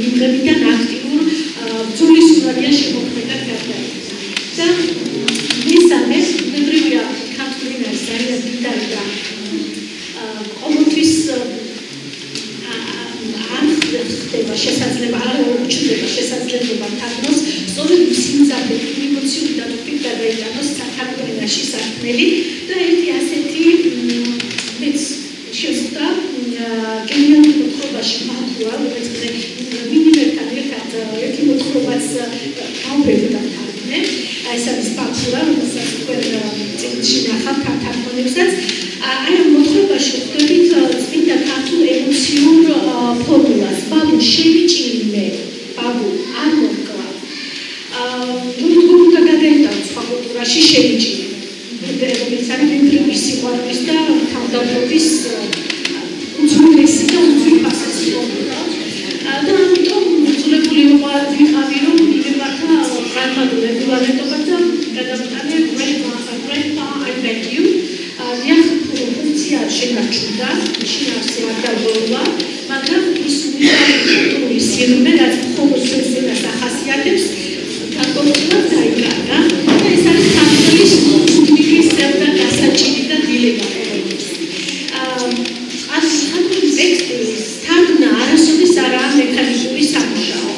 მიმღებიდან აქტიურ ბრძოლის უნარიან შემოქმედად გარდაიქმნა. და მესამე ბუნებრივია ქართული ენას ძალიან დიდარი და ყოველთვის არ ხდება შესაძლება, არ უჩნდება შესაძლებლობა თარგმნოს სწორედ სიმძაფრე ემოციური დაფიქრ გადაიტანოს საქართველოს ენაში საქმელი და ერთი ასეთი მეც შეხვდა გენიალური მოთხრობაში მართლა რომელიც მინიმერთან ერთად ერთი მოთხრობაც გავბერდა თარგმნე ეს არის პარტურა რომელსაც თქვენ წიგნში ნახავთ თარგმანებსაც აი ამ მოთხრობაში ხვდებით წმინდა ქართულ ემოციურ ფორმულას ბაბუ შევიჭირი მე ბაბუ არ მოკლა უნდა გადაიტანო სხვა კულტურაში შევიჭირი რომელიც არის მემკვიდრის სიყვარულის და თავდადრობის უძველესი და უძვირფასესი ფორმულა და ამიტომ უძლებული ვიყავი რომ მივემართა პრაგმატულ რეგულარიტეტად და გადავიტანე grandpa I beg you ფუნქცია შენარჩუნდა შინაარსი არ დაგვეულა მაგრამ ის უნიკალური სიღრმე რაც მხოლოდ სენსებას ახასიათებს განკუთვნილად დაიკარგა და ეს არის ქართლის მუდმივის და დასაჭირი და დილემა ქართული ტექსტის თარგმნა არასოდეს არაა მექანიკური სამუშაო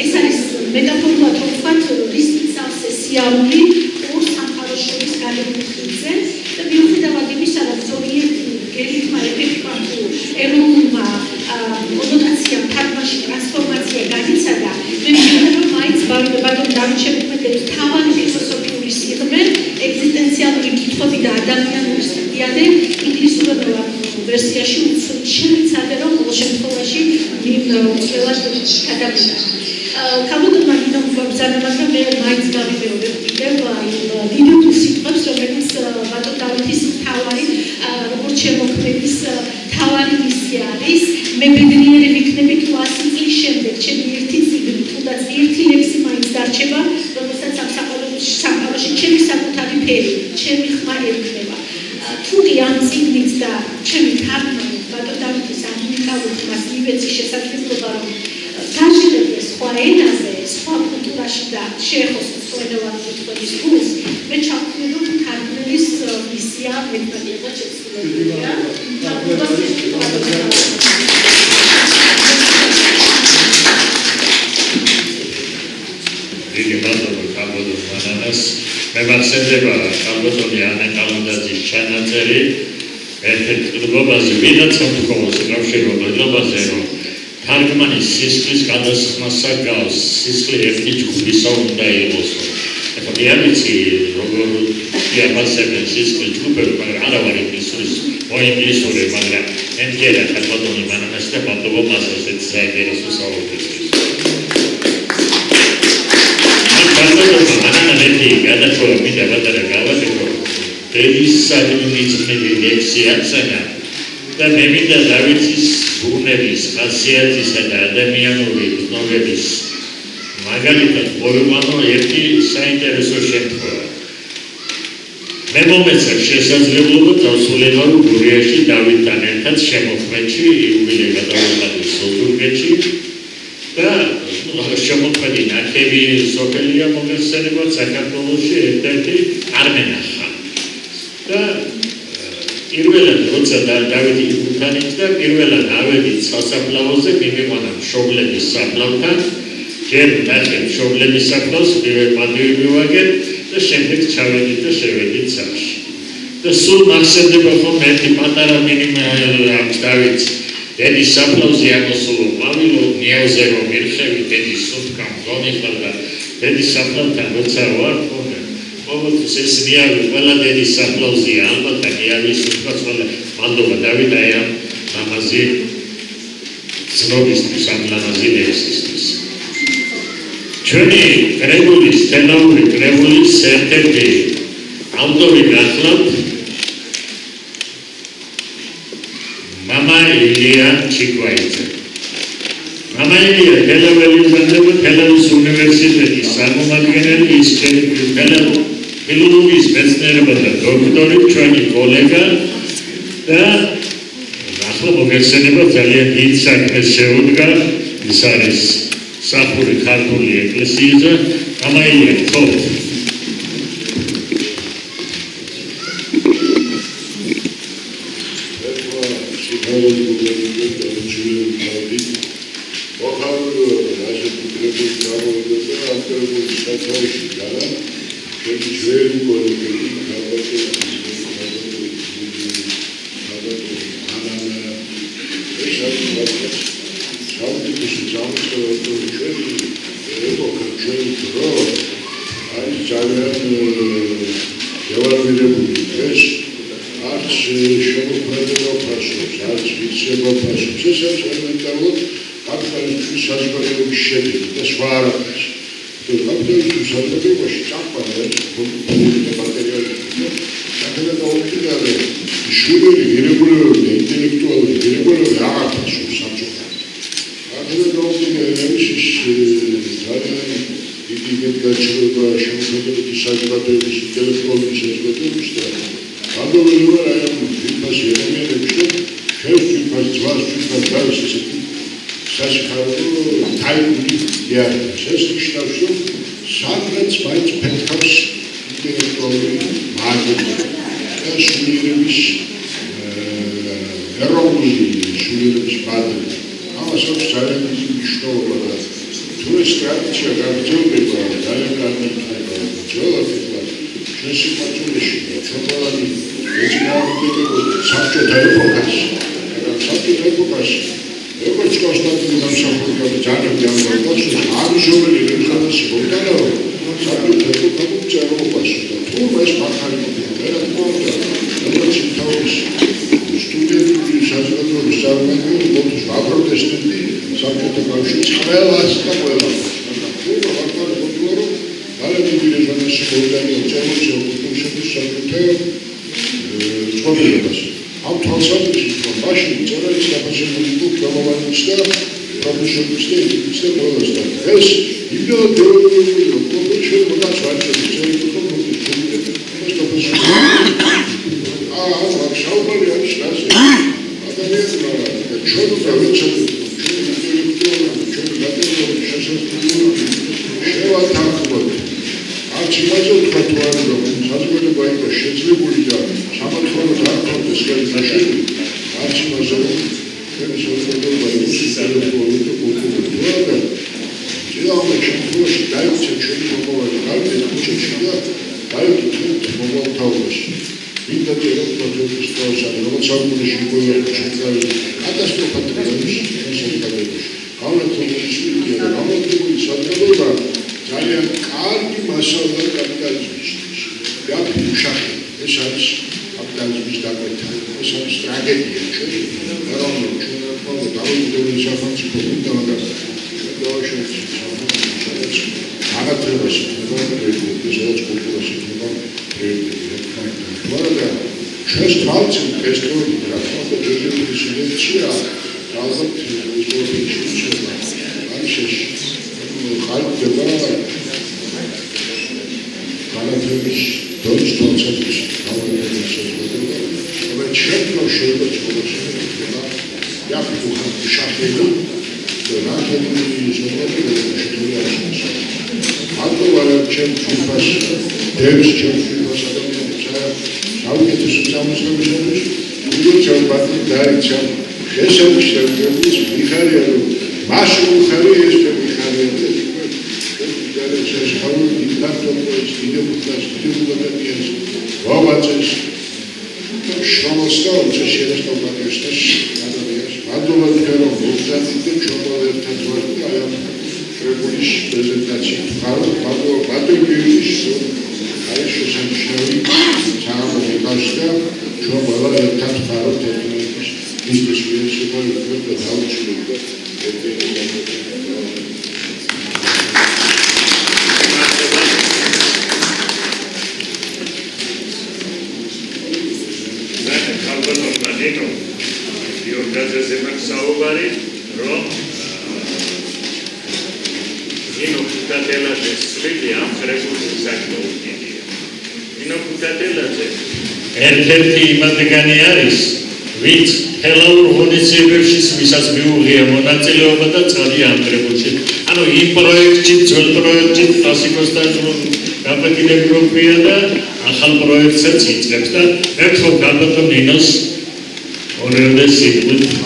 ეს არის მეტაფორულად ვთქვათ რის იცავს სიარული ორ სამყაროს შორის გადამხდზე და მიუხედავად იმისა რომ ზოგიერთი გელითმა ეფექტურ ეროვნულმა კონოტაციამ თარგმანში ტრანსფორმაცია განიცადა მე მგონია რომ მაინც ბატონ დავით შემოქმედების თავარი ფილოსოფიური სიღრმე ეგზისტენციალური კითხვები და ადამიანური სტადიადი ინგლისურად ვერსიაში შემიცადე რომ ყოველ შემთხვევაში უწველად გადავიდა ქალბატონმა მინდა გვაბზანა მაგრამ მე მაინც გავიმეორებ კიდევ დიდებულ სიტყვებს რომელიც ბატონ დავითის თავარი როგორც შემოქმედის თავარი მისია არის მე ბედნიერი ვიქნები თუ 100 წლის შემდეგ ჩემი ერთი წიგნი თუნდაც ერთი ლექსი მაინც დარჩება რომელსაც ამ სამყაროში ჩემი საკუთარი ფერი ჩემი ხმა ერქნება თუკი ამ წიგნით და ჩემი თარგმანით ბატონ დავითის ამ უნიკალურ ხმას მივეცი შესაძლებლობა რომ გაჟღერდეს სხვა ენაზე, სხვა კულტურაში და შეეხოს მსხვერპლად კითხვის გულს, მე ჩავთვლი რომ თარგმნელის მისია მეტად იყო შესრულებულია. დიდი მადლობა ქალბატონ მანანას. მე მახსენდება ქალბატონი ანა კალანდაძის ჩანაწერი ერთ-ერთ კლუბაზე ვინაც მომთხოვოს კავშირობაზე რომ თარგმანის სისხლის გადასხმასა გავს სისხლი ერთი ჯგუფისა უნდა იყოს ახლა მე არ ვიცი როგორ იაფასებენ სისხლის ჯგუფები მაგრამ არა ვარ ინგლისური მაგრამ ენჯერა ქალბატონი მანანას და მადლობა მას ესეც საინტერესო საუბრისთვის ქალბატონმა მანანეთი გადაწყვეტა მინდა ბატონო გავაკეთო ეს საერთოდ ლექსია ცენა და მე მინდა დავითის ბუნების ხასიათისა და ადამიანური ცნობების მაგალითად მოვიყვანო ერთი საინტერესო შემთხვევა. მე მომეცა შესაძლებლობა დავსრულებო გურიაში დავითთან ერთად შემოქმედში იუბილე გადავიღალე სოხუმეთში და შემოქმედი ნაკები სოფელია მოგესწრებათ საქართველოში ერთ-ერთი არ მენახა და პირველად როცა დავითი უკან იდგა პირველად ავედით სასაფლაოზე მივიყვანა მშობლების საფლავთან ჯერ ნახე მშობლების საფლავს მივეპატივი მივაგეთ და შემდეგ ჩავედით და შევედით სახლში და სულ მახსენდება ხომ ერთი პატარა მინიმალ დავით დედის საფლავზე ამოსულო ყვავილო ნიავზე რომ მირხევი დედის სუნთქა მგონიხარ და დედის საფლავთან როცა ვარ ყოველთვის ეს ნიავი ყველა დედის საფლავზეა ალბათ ნიავის სუნთქაც ყველა მადლობა დავით აი ამ ლამაზი ცნობისთვის ამ ლამაზი ლექსისთვის ჩვენი კრებულის თენაური კრებულის ერთ-ერთი ავტორი გახლავთ მამა ილია ჩიკვაიძე. მამა ილია თელავის უნივერსიტეტის წარმომადგენელი ის ფილოლოგიის მეცნიერებათა დოქტორი ჩვენი კოლეგა და ახლა მოგეხსენება ძალიან დიდ საქმეს შეუდგა ის არის საფური ქართული ეკლესიაზე გამაიყვეთ ხო? ერთ-ერთი იმადეგანი არის ვინც ხელოვნურ ღონისძიებებში ვისაც მიუღია მონაწილეობა და წადი ამ კრებულში. ანუ იმ პროექტში, ძველ პროექტში კლასიკოსთან გაბედილებია და ახალ პროექტსაც იწყებს და ერთხელ გაბატონ ნინოს ორევდე სიტყვით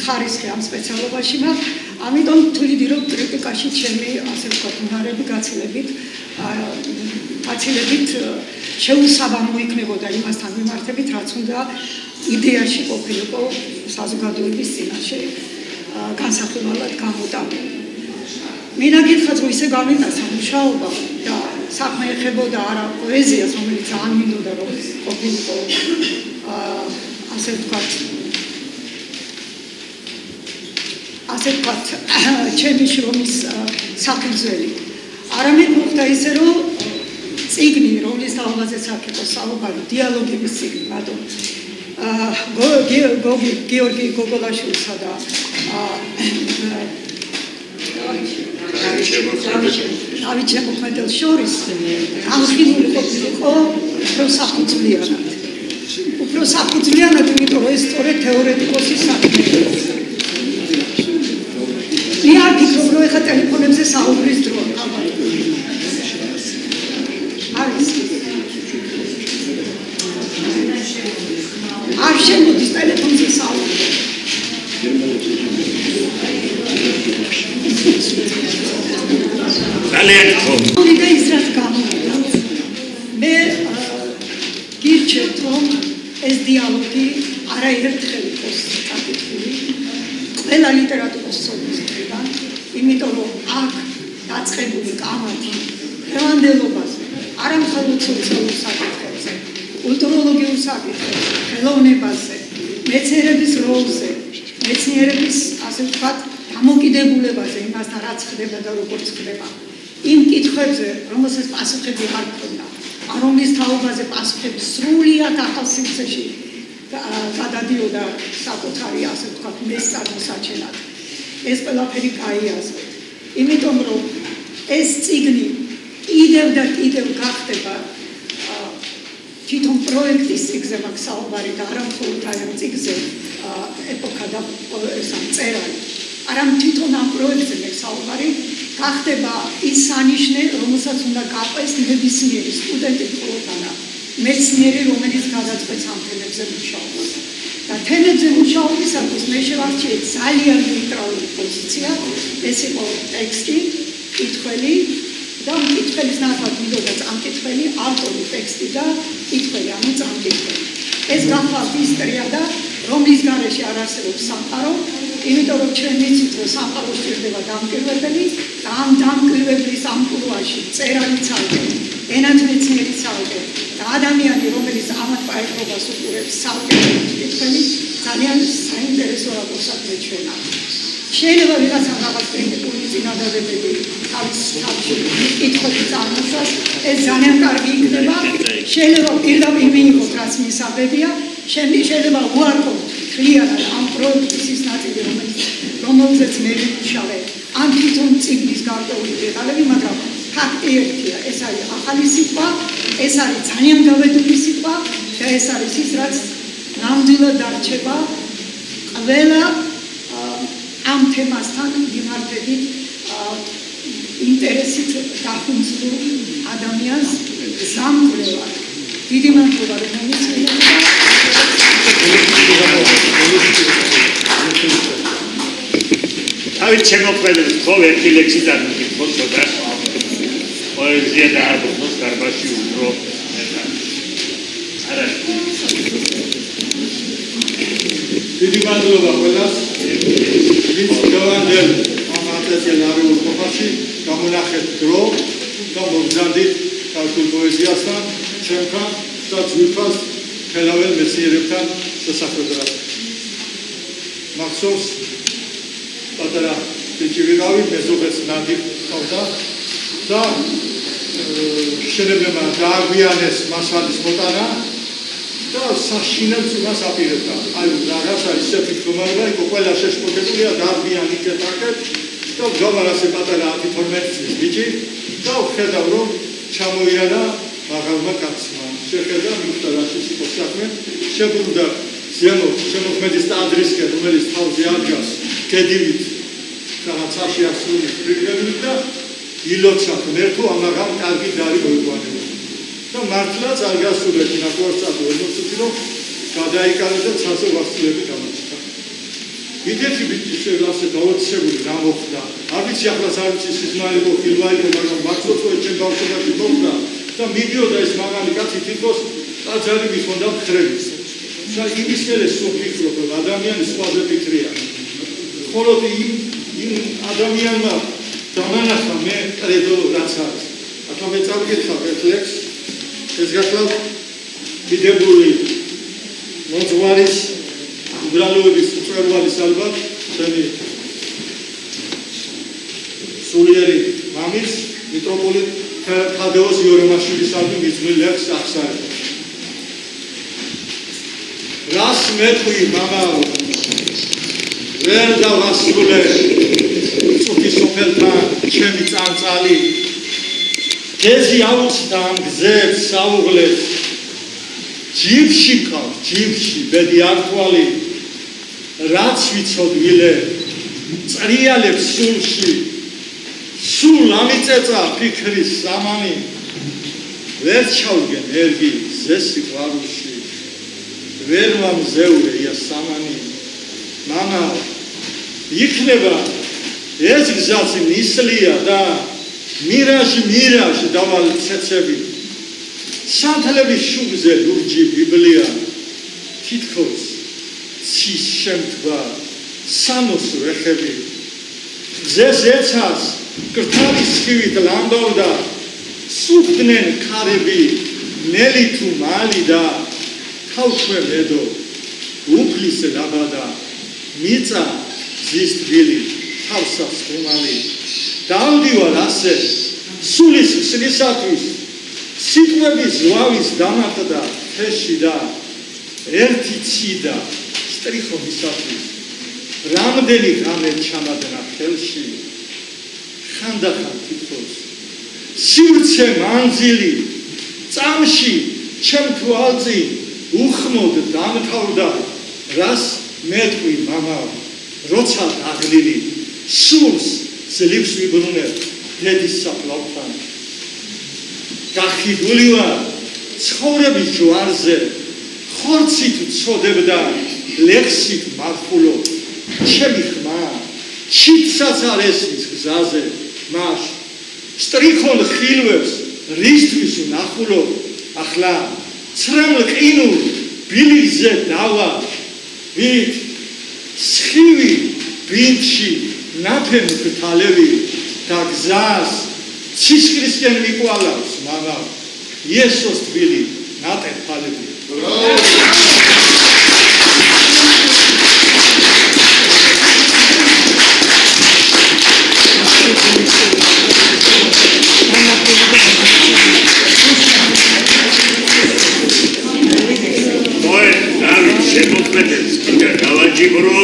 ხარისხი ამ სპეციალობაში მაქვს, ამიტომ თვლიდი რომ კრიტიკაში ჩემი ასე ვთქვათ უნარები გაცილებით შეუსაბამო იქნებოდა იმასთან მიმართებით, რაც უნდა იდეაში ყოფილიყო საზოგადოების წინაშე განსახილველად გამოტანილი. მინდა გითხრათ, რომ ისე გამიტაცა მუშაობა და საქმე ეხებოდა არა პოეზიას, რომელიც ძალიან მინდოდა რომ ყოფილიყო ასე ვთქვათ ჩემი შრომის საფუძველი. არამედ მოხდა ისე, რომ წიგნი, რომლის თაობაზეც აქ იყო საუბარი, დიალოგების წიგნი, ბატონ გიორგი გოგოლაშვილსა და დავით შემოქმედელს შორის განხილული ყოფილიყო უფრო საფუძვლიანად. უფრო საფუძვლიანად, იმიტომ რომ ეს სწორედ თეორეტიკოსის საქმეა. მე არ ფიქრობ, რომ ეხლა ტელეფონებზე საუბრის დროა. არის ძალიან გქონდა. და ის რაც გამოვიდა მე გირჩევთ რომ ეს დიალოგი არაერთხელ იყოს წაკითხული ყველა ლიტერატურის სოციალისტებთან, იმიტომ რომ აქ დაწყებული კამათი დღევანდელობაზე, არა მხოლოდ სოციალურ საკითხებზე, კულტუროლოგიურ საკითხებზე, ხელოვნებაზე, მეცნიერების როლზე, მეცნიერების ასე ვთქვათ დამოკიდებულებაზე, იმასთან რაც ხდება და როგორც ხდება, იმ კითხვებზე, რომელსაც პასუხები არ ქონდა, რომლის თაობაზე პასუხები სრულიად ახალ სივრცეში გადადიოდა საკუთარი ასე ვთქვათ მესწარმოსაჩენად. ეს ყველაფერი გაიაზრეთ. იმიტომ რომ ეს წიგნი კიდევ და კიდევ გახდება თვითონ პროექტის წიგნზე მაქვს საუბარი და არა მხოლოდ ამ წიგნზე ეპოქა და წერალი. არამედ თვითონ ამ პროექტზე მაქვს საუბარი გახდება ის სანიშნე, რომელსაც უნდა გაყვეს ნებისმიერი სტუდენტი მხოლოდ არა მეცნიერი, რომელიც გადაწყვეტს ამ თემებზე მუშაობას. და თემებზე მუშაობისათვის მე შევარჩიე ძალიან ნეიტრალური პოზიცია, ეს იყო ტექსტი, კითხველი და კითხველის ნაცვლად მიდოდა წამკითხველი, ავტორი ტექსტი და კითხველი, ანუ წამკითხველი. ეს გახლავთ ის ტრიადა, რომლის გარეშე არ არსებობს სამყარო, იმიტომ რომ ჩვენ ვიცით, რომ სამყარო სჭირდება დამკვირვებელი და ამ დამკვირვებლის ამპლუაში წერალი ცალკე, ენათმეცნიერი ცალკე და ადამიანი, რომელიც ამათ პაექრობას უყურებს ცალკე კითხველი, ძალიან საინტერესო რაკურსად მეჩვენა. შეიძლება ვიღაცამ რაღაც პრინციპული წინადადებები თავში კითხვები წარმოთქვას, ეს ძალიან კარგი იქნება. შეიძლება პირდაპირ მიიღოთ, რაც მისაღებია, შეიძლება უარყოთ მთლიანად ამ პროექტის ის ნაწილი, რომელზეც მე ვიმუშავე, ამ თვითონ წიგნის გარკვეული დეტალები, მაგრამ ფაქტი ერთია, ეს არის ახალი სიტყვა, ეს არის ძალიან გავედური სიტყვა და ეს არის ის, რაც ნამდვილად დარჩება ყველა ამ თემასთან მიმართებით ინტერესით დახუნცლულ ადამიანს სამკვლევად. დიდი მადლობა, რომ მომისმინეთ. თავით შემოქმედებს ხო ერთი ლექსი დამიკითხო ცოტა პოეზია და აბსოლუტურ გარბაში უფრო არა დიდი მადლობა ყველას, ვინც გავანდელ ამ არტესიანარულ ყოფაში გამონახეთ დრო და მოგზავნით ქართულ პოეზიასთან, ჩემთან და ძვირფას ხელაվել მეცნიერებთან შესახვედრად. მახსოვს პატარა ბიჭი ვიყავი, მეზობელს ნადი ყავდა და შელებმა დააგვიანეს მასალის მოტანა და საშინელს მას აპირებდა. აი რაღაცა ისე ფიქრობაა, იყო ყველა შეშფოთებულია დააგვიანი კეთაკეთ და გავარასე პატარა 12 წლის ბიჭი და ვხედავ რომ ჩამოიარა მაღალმა კაცმა. შეხედა მიხტარაში იყო საქმე, შებრუნდა შემოქმედის ტაძრისკენ, რომელიც თავზე ადგას კედივით რაღაცაში ასული ფრიგრებით და ილოცა ღმერთო ამაღამ კარგი დარი მოიყვანებოდა. და მართლაც არ გასულეთ ნაკურსადო ემოციური რომ გადაიკარგა და ცალსო ვასწრები გამარჯვდა. მიდეთი ბიჭი ასე დაოცებული რა მოხდა. არ ვიცი ახლაც არ ვიცი სიზმარი იყო, ფილმა იყო, მაგრამ მახსოვს ჩემ ბავშვობაში მოხდა და მიდიოდა ეს მაღალი კაცი თითქოს ტაძარი მიხონდა მხრებით. და იმის მერე სულ ფიქრობ რომ ადამიანი სხვაზე ფიქრია. მხოლოდ იმ ადამიანმა დამანახა მე კრედო რაც არის. ახლა მე წავიკითხავ ერთ ლექსს, ეს გახლავთ დიდებული მოძღვარის უბრალოების მწვერვალის ალბათ ჩემი სულიერი მამის მიტროპოლიტ თადეოს იორემაშვილისადმი მისმულ ლექსს ახსენებ. რას მეტყვი მამაო, ვერ დავასრულე წუთი სოფელთან ჩემი წამწალი, გეზი აუცდა ამ გზებს საუღლებს, ჯიბში ყავ, ჯიბში ბედი ართვალი, რაც ვიცოდვილე, წრიალებს სულში, სულ ამიწეწა ფიქრის სამანი, ვერ ჩავგენ ერგი ზესი ყვარულში, ვერ მომზეურე იასამანი. მამა იქნება ეს გზაც ნისლია და მირაჟ დავალ ცეცები სანთლების შუბზე ლურჯი ბიბლია თითქოს ცის შემთვა სამოს რეხები ზეცას კრთალის ხივით ლამბავდა სუხდნენ ქარები ნელი თუ მალი და თავშვე მედო უფლის დაბადა მიწა ზის თბილი თავსას ხუმალი დავდივარ ასე სულის ხსნისათვის სიტყვების ზვავის დამატდა თეში და ერთი ციდა სტრიხონისათვის რამდენი ღამე ჩამადნა ხელში ხანდახან თითქოს სივრცე მანძილი წამში ჩემ თვალწი უხმოდ დამთავრდა რას მეტყვი მამა როცა დაღლილი სულს ძლივს ვიბრუნებ დედის საფლავთან გახიდული ვარ ცხოვრების ჯვარზე ხორცით ვწოდებდა ლექსით მახულო ჩემი ხმა ჩიტსაც არ ესმის გზაზე მაშ სტრიქონ ხილვებს რისთვის ვნახულო ახლა ცრემლ ყინულ ბილიკზე დავა ვით სხივი ბინდში ნაფენ ქთალევი და გზას ცისკრისკენ მიყვალავს მამა იესოს თბილი ნატენ თალები შემოქმედებს კიდე გავაჯიბრო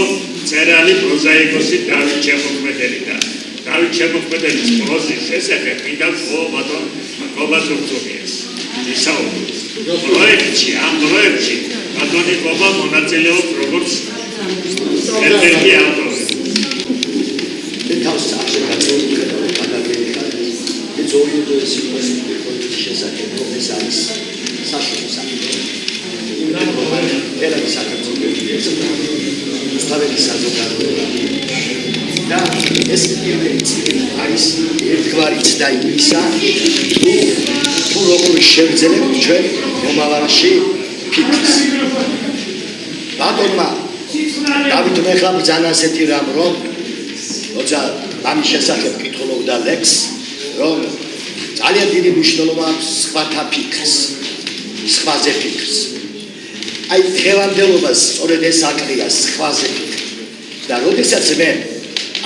წერალი პროზაიკოსი დავით შემოქმედელიდან. დავით შემოქმეdelis პროზის შესახებ მინდა ბატონ გობაზურწუხიას ისაუბროს. ამ პროექტში ბატონი გობა მონაწილეობს როგორც ერთ-ერთი ავტორი. თავს აღშეკაცებული ადამიანები ეძოიოდო სიტუაციის შესახებ ეს არის საშუალო საქმე. Era საქართველოს უставების საზოგადოება და ეს პირველი არის ერთგვარი ცდა იმისა თუ როგორ შევძლებთ ჩვენ მომავალში ფიქრს ბატონმა დავითმა ეხლა ბრძანა ასეთი რამ რომ როცა ამის შესახებ კითხულობდა ლექს რომ ძალიან დიდი მნიშვნელობა აქვს სხვათა ფიქრს სხვაზე ფიქრს აი დღევანდელობას სწორედ ეს აკრია სხვაზე და როდესაც მე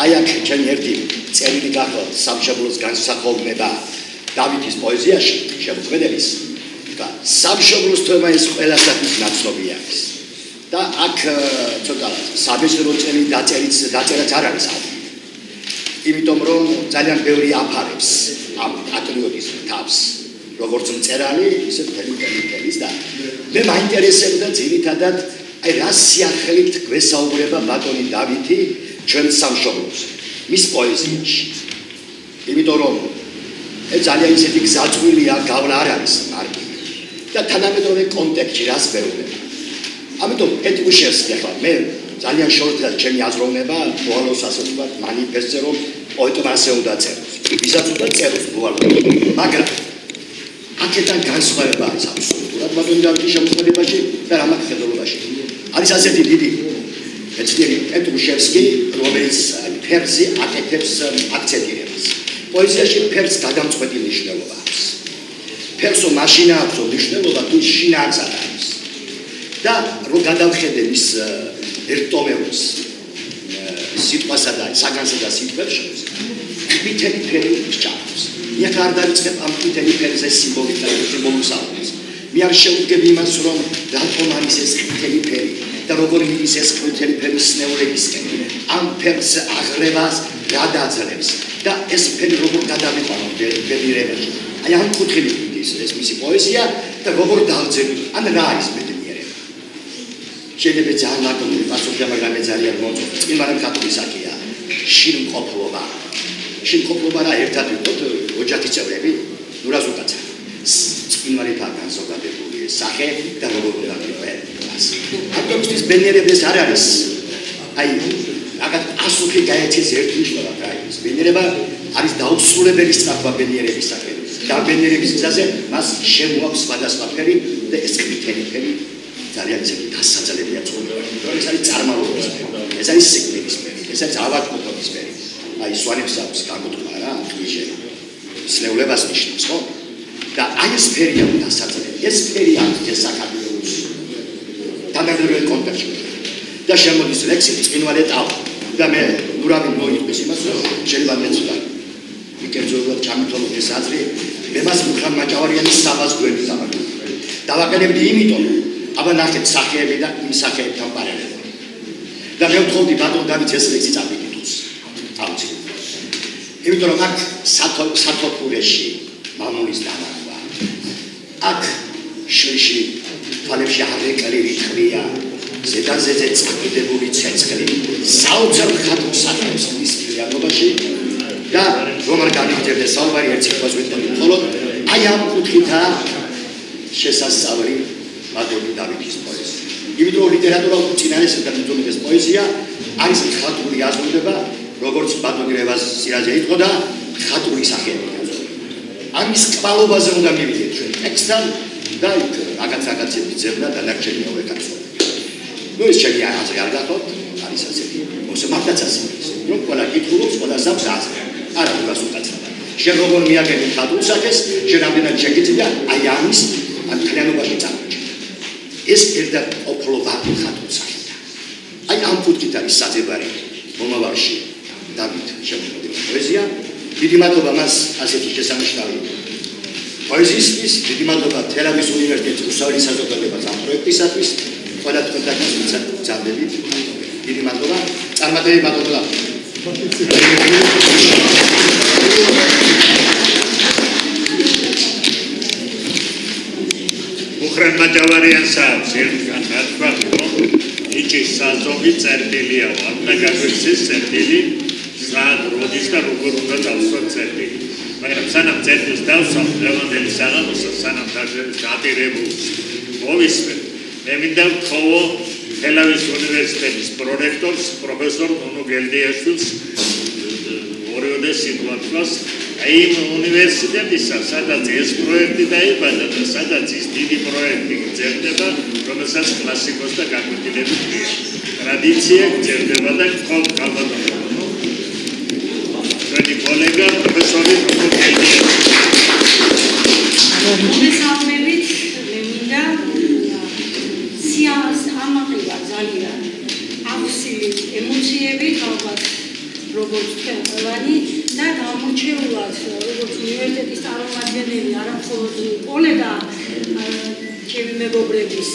აი აქ ჩემი ერთი წერილი გახლავთ სამშობლოს განსახოვნება დავითის პოეზიაში შემოქმეdelis და სამშობლოს თემა ეს ყველასათვის ნაცნობი არის და აქ ცოტა საბეჭდო წელი დაწერაც არ არის იმიტომ რომ ძალიან ბევრი აფარებს ამ პატრიოტიზმ თავს როგორც მწერალი, ისე მთელი და მე მაინტერესებდა ძირითადად აი რა სიახლით გვესაუბრება ბატონი დავითი ჩვენ სამშობლოს მის პოეზიაში. იმიტომ რომ ძალიან ისეთი გზაწვილია გავლა არ არის კარგი და თანამედროვე კონტექსტში რას ვეუბნება. ამიტომ ეთუშევსკი ახლა მე ძალიან შორტია ჩემი აზროვნება ბოლოს ასე ვთქვათ მანიფესტზე რომ პოეტმა ასე უნდა წეროს. ვისაც უნდა წეროს ბოლოს მაგრამ აქედან განსხვავება არის აბსოლუტურად ბატონი დავითის შემოქმედებაში და რამაც ხედულობაში. არის ასეთი დიდი მეცნიერი ეთუშევსკი, რომელიც ფერზე აკეთებს აქცენტირებას. პოეზიაში ფერს გადამწყვეტი მნიშვნელობა აქვს. ფერსო მაშინა აქვს მნიშვნელობა თუ შინაარს აქვს. და რო გადავხედე მის ერთტომეულს სიტყვასა და საგანსა და სიტყვებს შორის თითქმის ფერი ჩაქვს. მე არ დავიწყებ ამ თითქმის ფერზე სიმბოლიკა და სიმბოლუსაურს. მე არ შევდგები იმას რომ რატომ არის ეს თითქმის ფერი და როგორ მიდის ეს თითქმის ფერის ნეურებისკენ. ამ ფერს აღრევას გადააძლევს და ეს ფერი როგორ გადავიყვანო ბედნიერებაში. აი ამ კუთხით მიდის ეს მისი პოეზია და როგორ დავძენი ან რა არის ბედნიერება. შეიძლება ძალიან ლაკონური პასუხი, მაგრამ მე ძალიან მოწონს. იმარან კატოლიკია შინმყოფობა. შინმყოფობა რა ერთად ვიყოთ ოჯახის წევრები, ნუ რას უკაცა. იმარითაა განზოგადებული სახე და როგორ უნდა ვიყოს. ატომისტის ბედნიერება არ არის. აი რაღაც პასუხი გაეცეს ერთ მნიშვნელობად არის. ბედნიერება არის დაუსრულებელი სწრაფვა ბედნიერებისაკენ. და ბედნიერების გზაზე მას შემოაქვს სხვადასხვა ფერი და ეს ყვითელი ფერი ძალიან ისეთი დასაძლებელია ცხოვრებაში. ეს არის წარმავლობის ფერი, ეს არის სიკვდილის ფერი, ეს არის ავადმყოფობის ფერი. აი სვანებს აქვს გამოთქვა რა, ხიჟე. სნეულებას ნიშნავს, ხო? და აი ეს ფერია დასაძლებელი. ეს ფერი აქვს საქართველოს თანამედროვე კონტექსტში. და შემოდის ლექსი წინვალე ტალღა. და მე ურავინ მოიწვის იმას, რომ შეიძლება მეც ვარ. მიკერძოებად ჩამითვალოთ აზრი, მე მას მუხრან მაჭავარიანის საბას გვერდით დავაკეთებ. დავაკეთებდი იმიტომ, აბა ნახეთ სახეები და იმ სახეებთან პარალელურად. და მე ვთხოვდი ბატონ დავით ეს ლექსი წამიკითხოს. ავწი. იმიტომ რომ აქ სათოფურეში მამულის დანახვა. აქ შიში თვალებში აღეკალი რიტმია. ზედაზეზე წაკიდებული ცეცხლი საოცარ ხატოს სახებს ის რეალობაში და რომ არ გამიგდებდეს საუბარი ერთ სიტყვას ვიტყვი მხოლოდ აი ამ კუთხითაა შესასწავლი ბატონი დავითის პოეზია. იმიტომ რომ ლიტერატურა უწინარეს და მითომდეს პოეზია არის ხატული აზროვნება როგორც ბატონი რევაზ-სირაძე იყო და ხატული სახეები აზროვნება. ამის კვალობაზე უნდა მივიდეთ ჩვენ ტექსტთან და რაღაცები ძებნა და ნარჩენი მოვეკაცოთ. ნუ ეს ჩემი აზრი არ გახოთ, არის ასეთი. მოსმართაც ასეთი. რომ ყველა კითხულობს, ყველა სამ აზრი. არა უნდა უკაცრავად. შენ როგორ მიაგები ხატულ სახეს, შენ ამდენად შეგიძლია აი ამის ამ კრიანობაში წარმოჩენა. ეს ერთა ყოფლობა ხატულ სახეთან. აი ამ კუთხით არის საძებარი მომავალში დავით შემოგვიდგება პოეზია. დიდი მადლობა მას ასეთი შესანიშნავი პოეზიისთვის, დიდი მადლობა თელავის უნივერსიტეტის უსწავლელი საზოგადოებას ამ პროექტისათვის. ყველა თქვენთან ვიძახდებით. დიდი მადლობა. წარმატებული მადლობა. მუხრან მაჭავარიანს აქვს ერთგან ნათქვა, რომ იჭის საზოგი წერტილია, უნდა გაგვეცეს წერტილი, სად როდის და როგორ უნდა დავსვათ წერტილი. მაგრამ სანამ წერტილს დავსვამ, დღევანდელი საღამოსა სანამ დაპირებულს მოვისმენ, მე მინდა ვთხოვო თელავის უნივერსიტეტის პრორექტორს, პროფესორ ნონო გელდიაშვილს ორიოდე სიტყვას აი იმ უნივერსიტეტისა, სადაც ეს პროექტი დაიბადა და სადაც ის დიდი პროექტი გრძელდება, რომელსაც კლასიკოს და გაკვეთილები ქვია. ტრადიცია გრძელდება და გქონდა ჩვენი კოლეგა პროფესორი ნონო გელდიაშვილი. მოგესალმებით, მე მინდა სიამას ამაყილა ძალიან ავსილი ემოციები ალბათ როგორც თქვენ ყველანი და გამორჩეულად როგორც უნივერსიტეტის წარმომადგენელი არა მხოლოდ კოლეგა ჩემი მეგობრების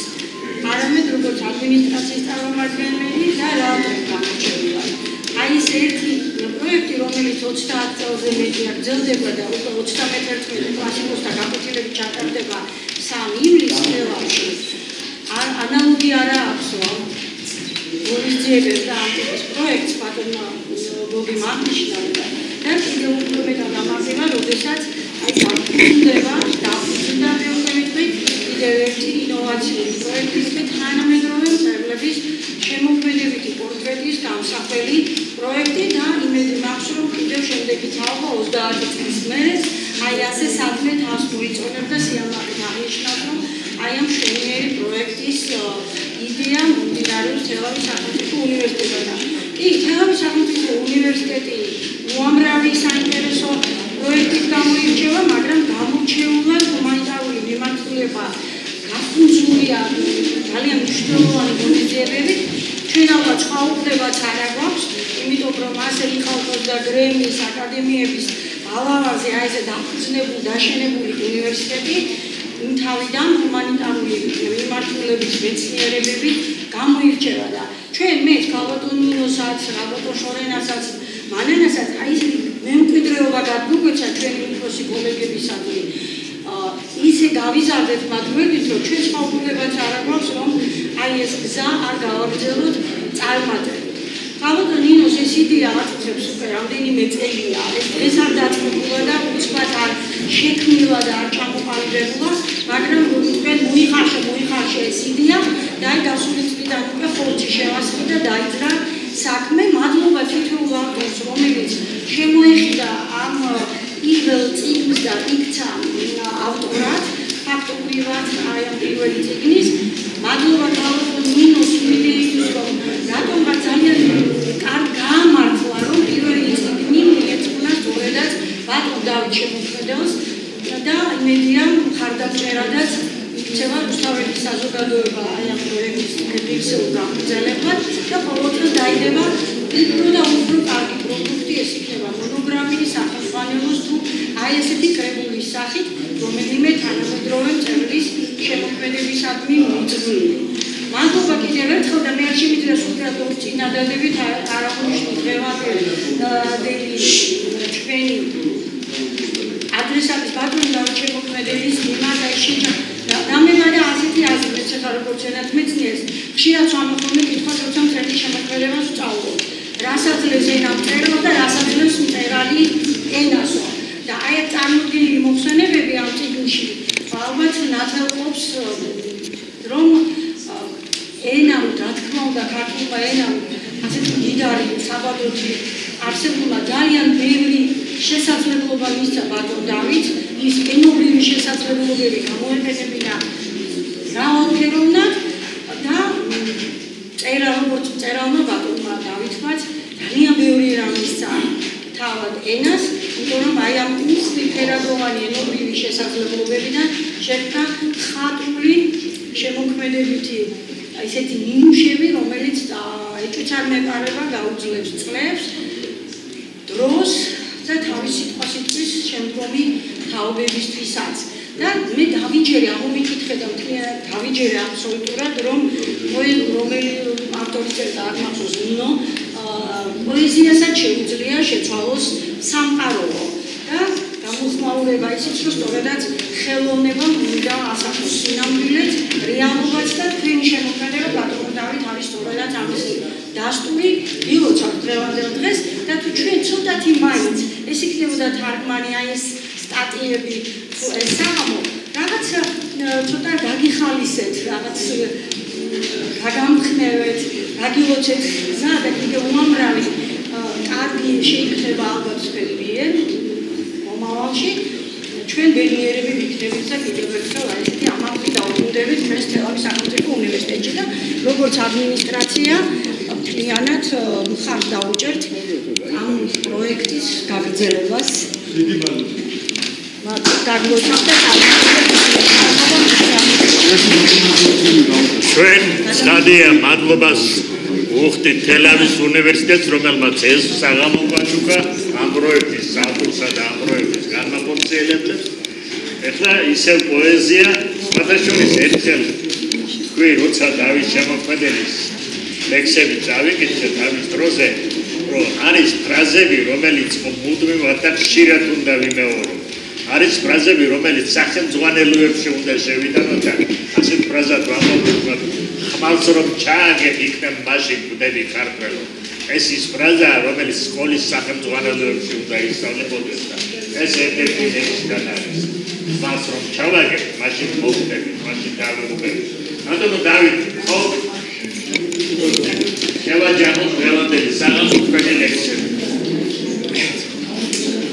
არამედ როგორც ადმინისტრაციის წარმომადგენელი და რატომ გამორჩეულად აი ეს ერთი პროექტი რომელიც 30 წელზე მეტია გრძელდება და უკვე 31 კლასიკოსთა გაკვეთილებით ჩატარდება 3 ივლისს თელავში ანალოგი არა აქვს ღონისძიებებს და ამ ტიპის პროექტს ბატონმა გოგიმ აღნიშნა და კიდევ უფრო მეტად ამაზეა, როდესაც აი დაფუძნდება მე უკვე ვიტყვი კიდევ ერთი ინოვაციური პროექტის და თანამედროვე მწერლების შემოქმედებითი პორტრეტის გამსახველი პროექტი და იმედი მაქვს, რომ კიდევ შემდეგი თაობა 30 წლის მერე აი ასე საქმე თავს მოიწონებს და სიამაყით აღნიშნავს, რომ აი ამ მშვენიერი პროექტის იდეა მომდინარეობს თელავის სახელმწიფო უნივერსიტეტიდან. კი, თელავის სახელმწიფო უნივერსიტეტი უამრავი საინტერესო პროექტით გამოირჩევა, მაგრამ გამორჩეულად ჰუმანიტარული მიმართულება გაფუძნებულია ძალიან მნიშვნელოვანი ღონისძიებებით. ჩვენ ალბათ ცხოვრებაც არ აქვს, იმიტომ რომ ასე იხალხოს და გრემის აკადემიების ალავაზე აი ესე დაფუძნებული, დაშენებული უნივერსიტეტი თავიდან ჰუმანიტარული მიმართულების მეცნიერებებით გამოირჩევა და ჩვენ მეც გალბატონ ნინოსაც, რაბატონ შორენასაც, მანენასაც აი ეს მემკვიდრეობა გადმოგვეცა ჩვენი უფროსი კოლეგებისადმი ისე გავიზარდეთ მათ გვერდით, რომ ჩვენ ცხოვრებაც არ აქვს, რომ აი ეს გზა არ გავაგრძელოთ წარმატებით. გალბატონ ნინოს ეს იდეა აწუხებს უკვე რამდენიმე წელია, ეს დღეს არ დაწყებულა და უცბად არ შექმნილა და არ ჩამოყალიბებულა, მაგრამ თქვენ მოიხარშა ეს იდეა და გასული წლიდან უკვე ხორცი შევასხი და დაიძრა საქმე. მადლობა თითოეულ ავტორს, რომელიც შემოეხიდა ამ ვარ აი ამ პირველი წიგნის. მადლობა გალობ ნინოს მიდეისთვის რომ რატომღა ძალიან კარგ გაამართლა რომ პირველი წიგნი მიეწყვნა სწორედაც ბატონ დავით შემოქმედელს და იმედია მხარდამჭერადაც იქცევა რუსთაველის საზოგადოება აი ამ პროექტის ფიქსიურ გაგრძელებად და ყოველთვის დაიდება უფრო და უფრო კარგი პროდუქტი ეს იქნება მონოგრაფიის სახელმძღვანელოს თუ აი ესეთი კრებულის სახით რომელიმე თანამედროვე მწერლის შემოქმედებისადმი მიძღვნილი. მადლობა კიდევ ერთხელ და მე არ შემიძლია სულთან ორ წინადადებით არ აღნიშნო დღევანდელი ჩვენი ადრესატის ბატონ დავით შემოქმეdelis მიმართ აი დამემარა ასეთი აზრით ახლა როგორც ენათ მეცნიერს ხშირად ამოხმე კითხავს როცა მწერლის შემოქმედებას ვწავლობ რასაც ენა მწერლო და რასაც მწერალი ენასო და აი წარმოდგენილი მოხსენებები ამ წიგნში ალბათ ნათელყოფს რომ ენამ რა თქმა უნდა ქართულმა ენამ ასეთი მდიდარი საბადოთი არსებულა ძალიან ბევრი შესაძლებლობა მისცა ბატონ დავით ის ენობრივი შესაძლებლობები გამოეფერებინა რაოდენობით და წერა როგორც წერალმა ბატონმა დავითმაც ძალიან ბევრი რამ მისცა თავად ენას იმიტომ რომ აი ამ უხვი ფერადოვანი ენობრივი შესაძლებლობებიდან შექმნა ხატული შემოქმედებითი ესეთი ნიმუშები რომელიც ეჭვცარმეპარება გაუძლებს წლებს დროს და თავის სიტყვა-სიტყვის შემდგომი თაობებისთვისაც და მე დავიჯერე ამომიკითხე და დავიჯერე აბსოლუტურად რომ რომელი ავტორი წერდა არ მახსოვს ნინო პოეზიასაც შეუძლია შეცვალოს სამყარო და გამოხმაურება ისიც რომ სწორედაც ხელოვნებამ უნდა ასახოს სინამდვილეც რეალობაც და თქვენი შემოქმედება ბატონ დავით არის სწორედაც ამის დასტური ილოცავთ დღევანდელ დღეს და თუ ჩვენ ცოტათი მაინც ეს იქნებოდა თარგმანი აი ეს სტატიები თუ ეს საღამო რაღაც ცოტა გაგიხალისეთ რაღაც გაგამხნევეთ გაგილოცეთ გზა და კიდევ უამრავი კარგი შეიქნება ალბათ თქვენ მიერ მომავალში ჩვენ ბედნიერები ვიქნებით და კიდევ ერთხელ აი ესეთი ამაღლი დაუბრუნდებით დღეს თელავის სახელმწიფო უნივერსიტეტში და როგორც ადმინისტრაცია მთლიანად მხარს დაუჭერთ ამ პროექტის გაგრძელებას. დიდი მადლობა. ჩვენ სტადია მადლობას უხდით თელავის უნივერსიტეტს რომელმაც ეს საღამო გაჩუქა ამ პროექტის საფუძვლად და ამ პროექტის განმახორციელებლებს. ეხლა ისევ პოეზია სხვადასხვა ერთხელ თქვი როცა დავით შემოქმეdelis ლექსები წავიკითხეთ ამის დროზე რომ არის ფრაზები რომელიც მუდმივად და ხშირად უნდა ვიმეორო არის ფრაზები რომელიც სახელმძღვანელოებში უნდა შევიდანოთ და ასეთ ფრაზად ვამბობთ ხმალს რომ ჩააგებ იქნებ მაშინ გვდები ქართველო ეს ის ფრაზაა რომელიც სკოლის სახელმძღვანელოებში უნდა ისწავლებოდეს და ეს ერთ-ერთი ლექსიდან არის ხმალს რომ ჩავაგებ მაშინ მოვდები მაშინ დავუღებ ბატონო დავით ხო შევაჯამოთ დღევანდელი საღამო თქვენი ლექსები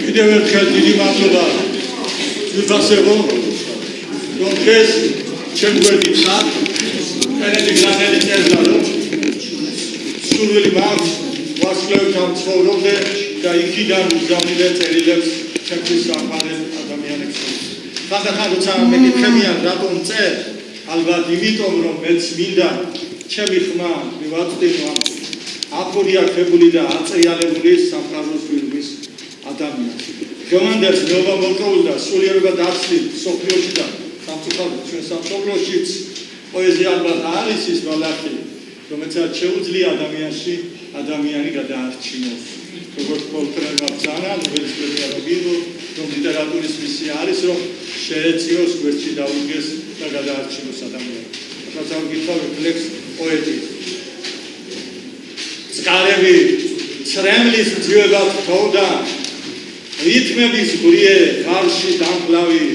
კიდევ ერთხელ დიდი მადლობა ვიფასებო რომ დღეს ჩემ გვერდისა კენედი გრანელი წერდა რომ სურვილი მაქვს ვასწავლებთან ცხოვრობდე და იქიდან უზამილე წერილებს ჩემთვის სამყარო ადამიანებს ხანდახან როცა მეკითხებიან რატომ წერ ალბათ იმიტომ რომ მეც მინდა ჩემი ხმა მივაწვდინო ამ აფორია ქებული და აწერილებული სამყაროს გვირგვის ადამიანს გემანდაც ნობა მოკოულდა სულიერება დაცლი სოფლიოში და სამწუხაროდ ჩვენ სამშობლოშიც პოეზია ალბათ არის ის ბალახი რომელსაც შეუძლია ადამიანში ადამიანი გადაარჩინოს როგორც პოლტრენა ბრძანა ნოველის პრემია მოგიღო რომ ლიტერატურის მისია არის რომ შეეციოს გვერდში დაუდგეს და გადაარჩინოს ადამიანი ახლა გავგითხოვეთ ლექს პოეტი წყარები ცრემლის ძიებად თოვდა რითმების ბრიე გარში დამკლავი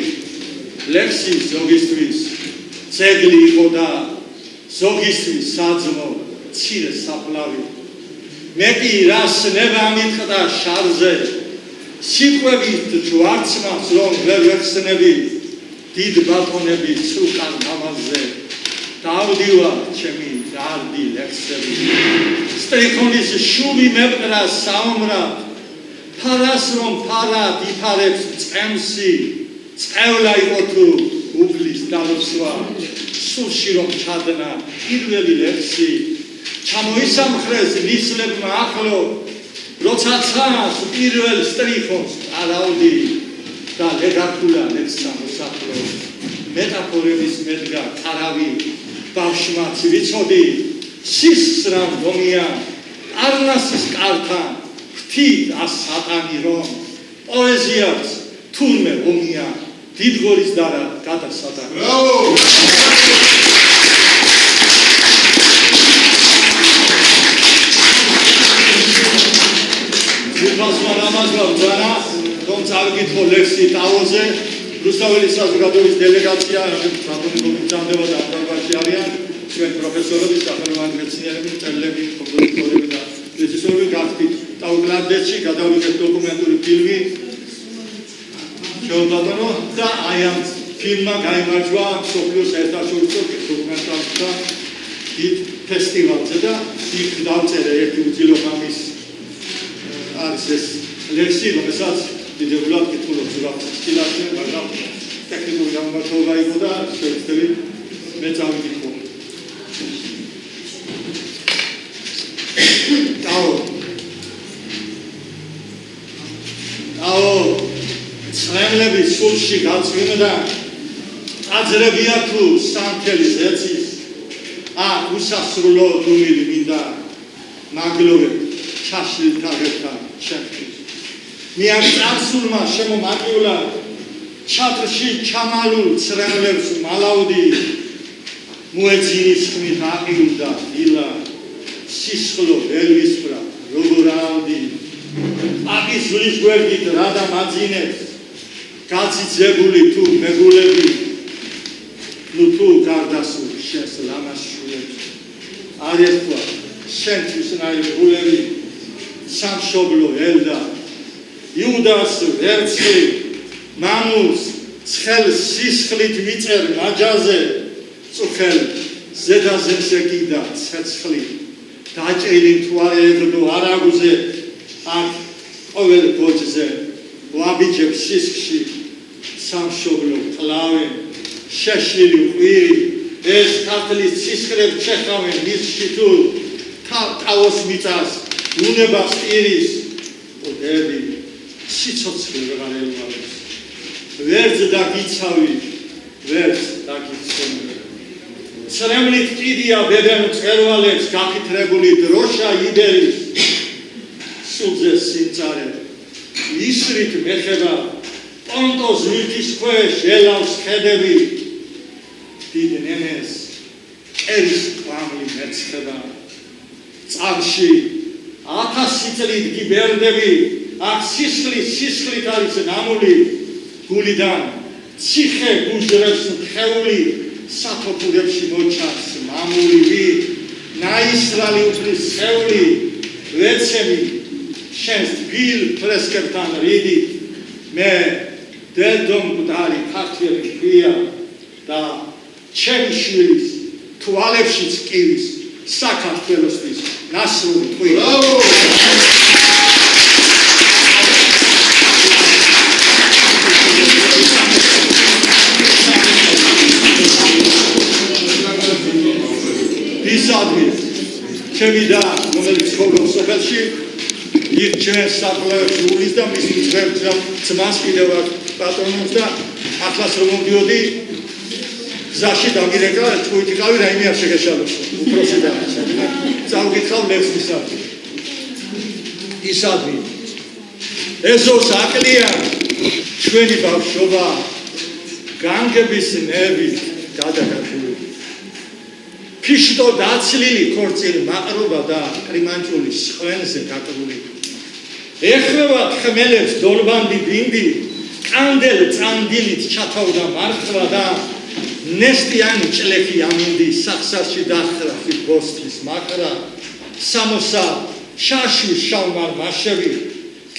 ლექსი ზოგისთვის ძეგლი იყო და ზოგისთვის საძმო ცირე საფლავი მე კი რას ნება მითხრა შარზე სიტყვებით ჯვარცმას რომ ვერ ვეხსენები დიდ ბატონების უკან გამალზე დავდივა ჩემი დარდი ლექსები სტრიქონის შუბი მეყრა საომრად ფარას რომ ფარად იფარებს წემსი წევლა იყო თუ უბლის დალოცვა სულში რომ ჩადნა პირველი ლექსი ჩამოისამხრეს ნისლებმა ახლო როცა ცას პირველ სტრიქონს არავდი და ლეგაკულა ლექსა მოსახლო მეტაფორების მედგა არავი ბავშვმაც ვიცოდი სისხლს რამ დომია არნასის კართან ღვთით ასატანი რომ პოეზიაც თურმე ომია დიდგორის დარა გადასატანი ბრავო ზურბასმარამაზბავ რომ წავიკითხო ლექსი ტაოზე რუსთაველის საზოგადოების დელეგაცია ბატონი გომიჩანდება და აკადემიაში არიან ჩვენ პროფესორები სახელმწიფო მეცნიერები წერლები პროფესორები და რეჟისორები გახდით ტაუგლანდეთში გადავიღეთ დოკუმენტური ფილმი შეუბადო და აი ამ ფილმმა გაიმარჯვა მსოფლიოს საერთაშორისო დოკუმენტალთა დიდ ფესტივალზე და იქ დავწერე ერთი უძილოხამის არის ეს ლექსი რომელსაც დიდებულად კითხულობს სtildeში, მაგრამ ტექნიკური გამართულება იყო და შეგვიძლია მე წავიდიქო. დაო ცრემლების სულში გაწვიმდა აძრებია თუ სამთელი ზეცის აქ უსასრულო დუმილი მინდა მაგლოვებ ჩაშლილთა ღერთა ჩემთვის მიარ წარსულმა შემომაკიულა ჩატრში ჩამალულ ცრემლებს მალაუდი მოეძინის ხმით აყიულდა დილა სისხლო ელვისფრა როგორ ავდი აკის ვის გვერდით რადა მაძინებს გაციძებული თუ მეგულები ნუ თუ გარდასულ შენს ლამას შულებს არ ერქვა შენთვის ნაირი გულები სამშობლო ელდა იუდას ვერცხლი მამულს ცხელ სისხლით ვიწერ მაჯაზე წუხელ ზედაზე შეკიდა ცეცხლი დაჭრილი თვალებდო არაგუზე აქ ყოველ ბოჭზე ვაბიჯებ სისხლში სამშობლო კლავე შეშლილი ყვირი ეს ქართლის სისხლებს ჩეხავენ მისში თუ ტავოს მიწას უნებას პირის ოდები სიცოცხლე ვეღარ ელვარებს ვერც დაგიცავი ვერც დაგიცემი ცრემლით კიდია ბებენ მწვერვალებს გაკითრებული დროშა იბერის სულზე სიმწარე ისრით მეხება პონტოს ვითის ქვეშ ელავს ხედები დიდ ნენეს ერის ყვამლი მეცხება წამში 1000 წლით გიბერდები აქ სისხლით არის ნამული გულიდან ციხე გუჟრებს ხეული სათოფურებში მოჩანს მამული ნაისრალი უფლის სეული ვეცემი შენს გილ ფრესკებთან რიდი მე დედომ მკვდარი ქართველი ქვია და ჩემი შვილის თვალებშიც კივის საქართველოსთვის ნასრული ქვია ისადმი ჩემი და რომელიც ცხოვრობს სოფელში იქ ჩვენს საკვლევებს უვლის და მის ძმას კიდევ პატრონობს და ახლას რომ მოდიოდი გზაში დამირეკა თქვით იყავი რაიმე არ შეგეშალოს უფროსი და წავკითხავ ლექსისად ისადმი ეზოს აკლია ჩვენი ბავშვობა განგების ნებით გადაგახული ფიშტო დაცლილი ქორწილი მაყრობა და კრიმანჭული სხვენზე გაკრული ეხება ხმელებს დოლბანდი ბინდი კანდელ წანდილით ჩათავდა მარხვა და ნესტიანი ჭლექი ამინდი სახსაში დახრახი ბოსტის მაყრა სამოსა შაშვის შალმარ მაშევი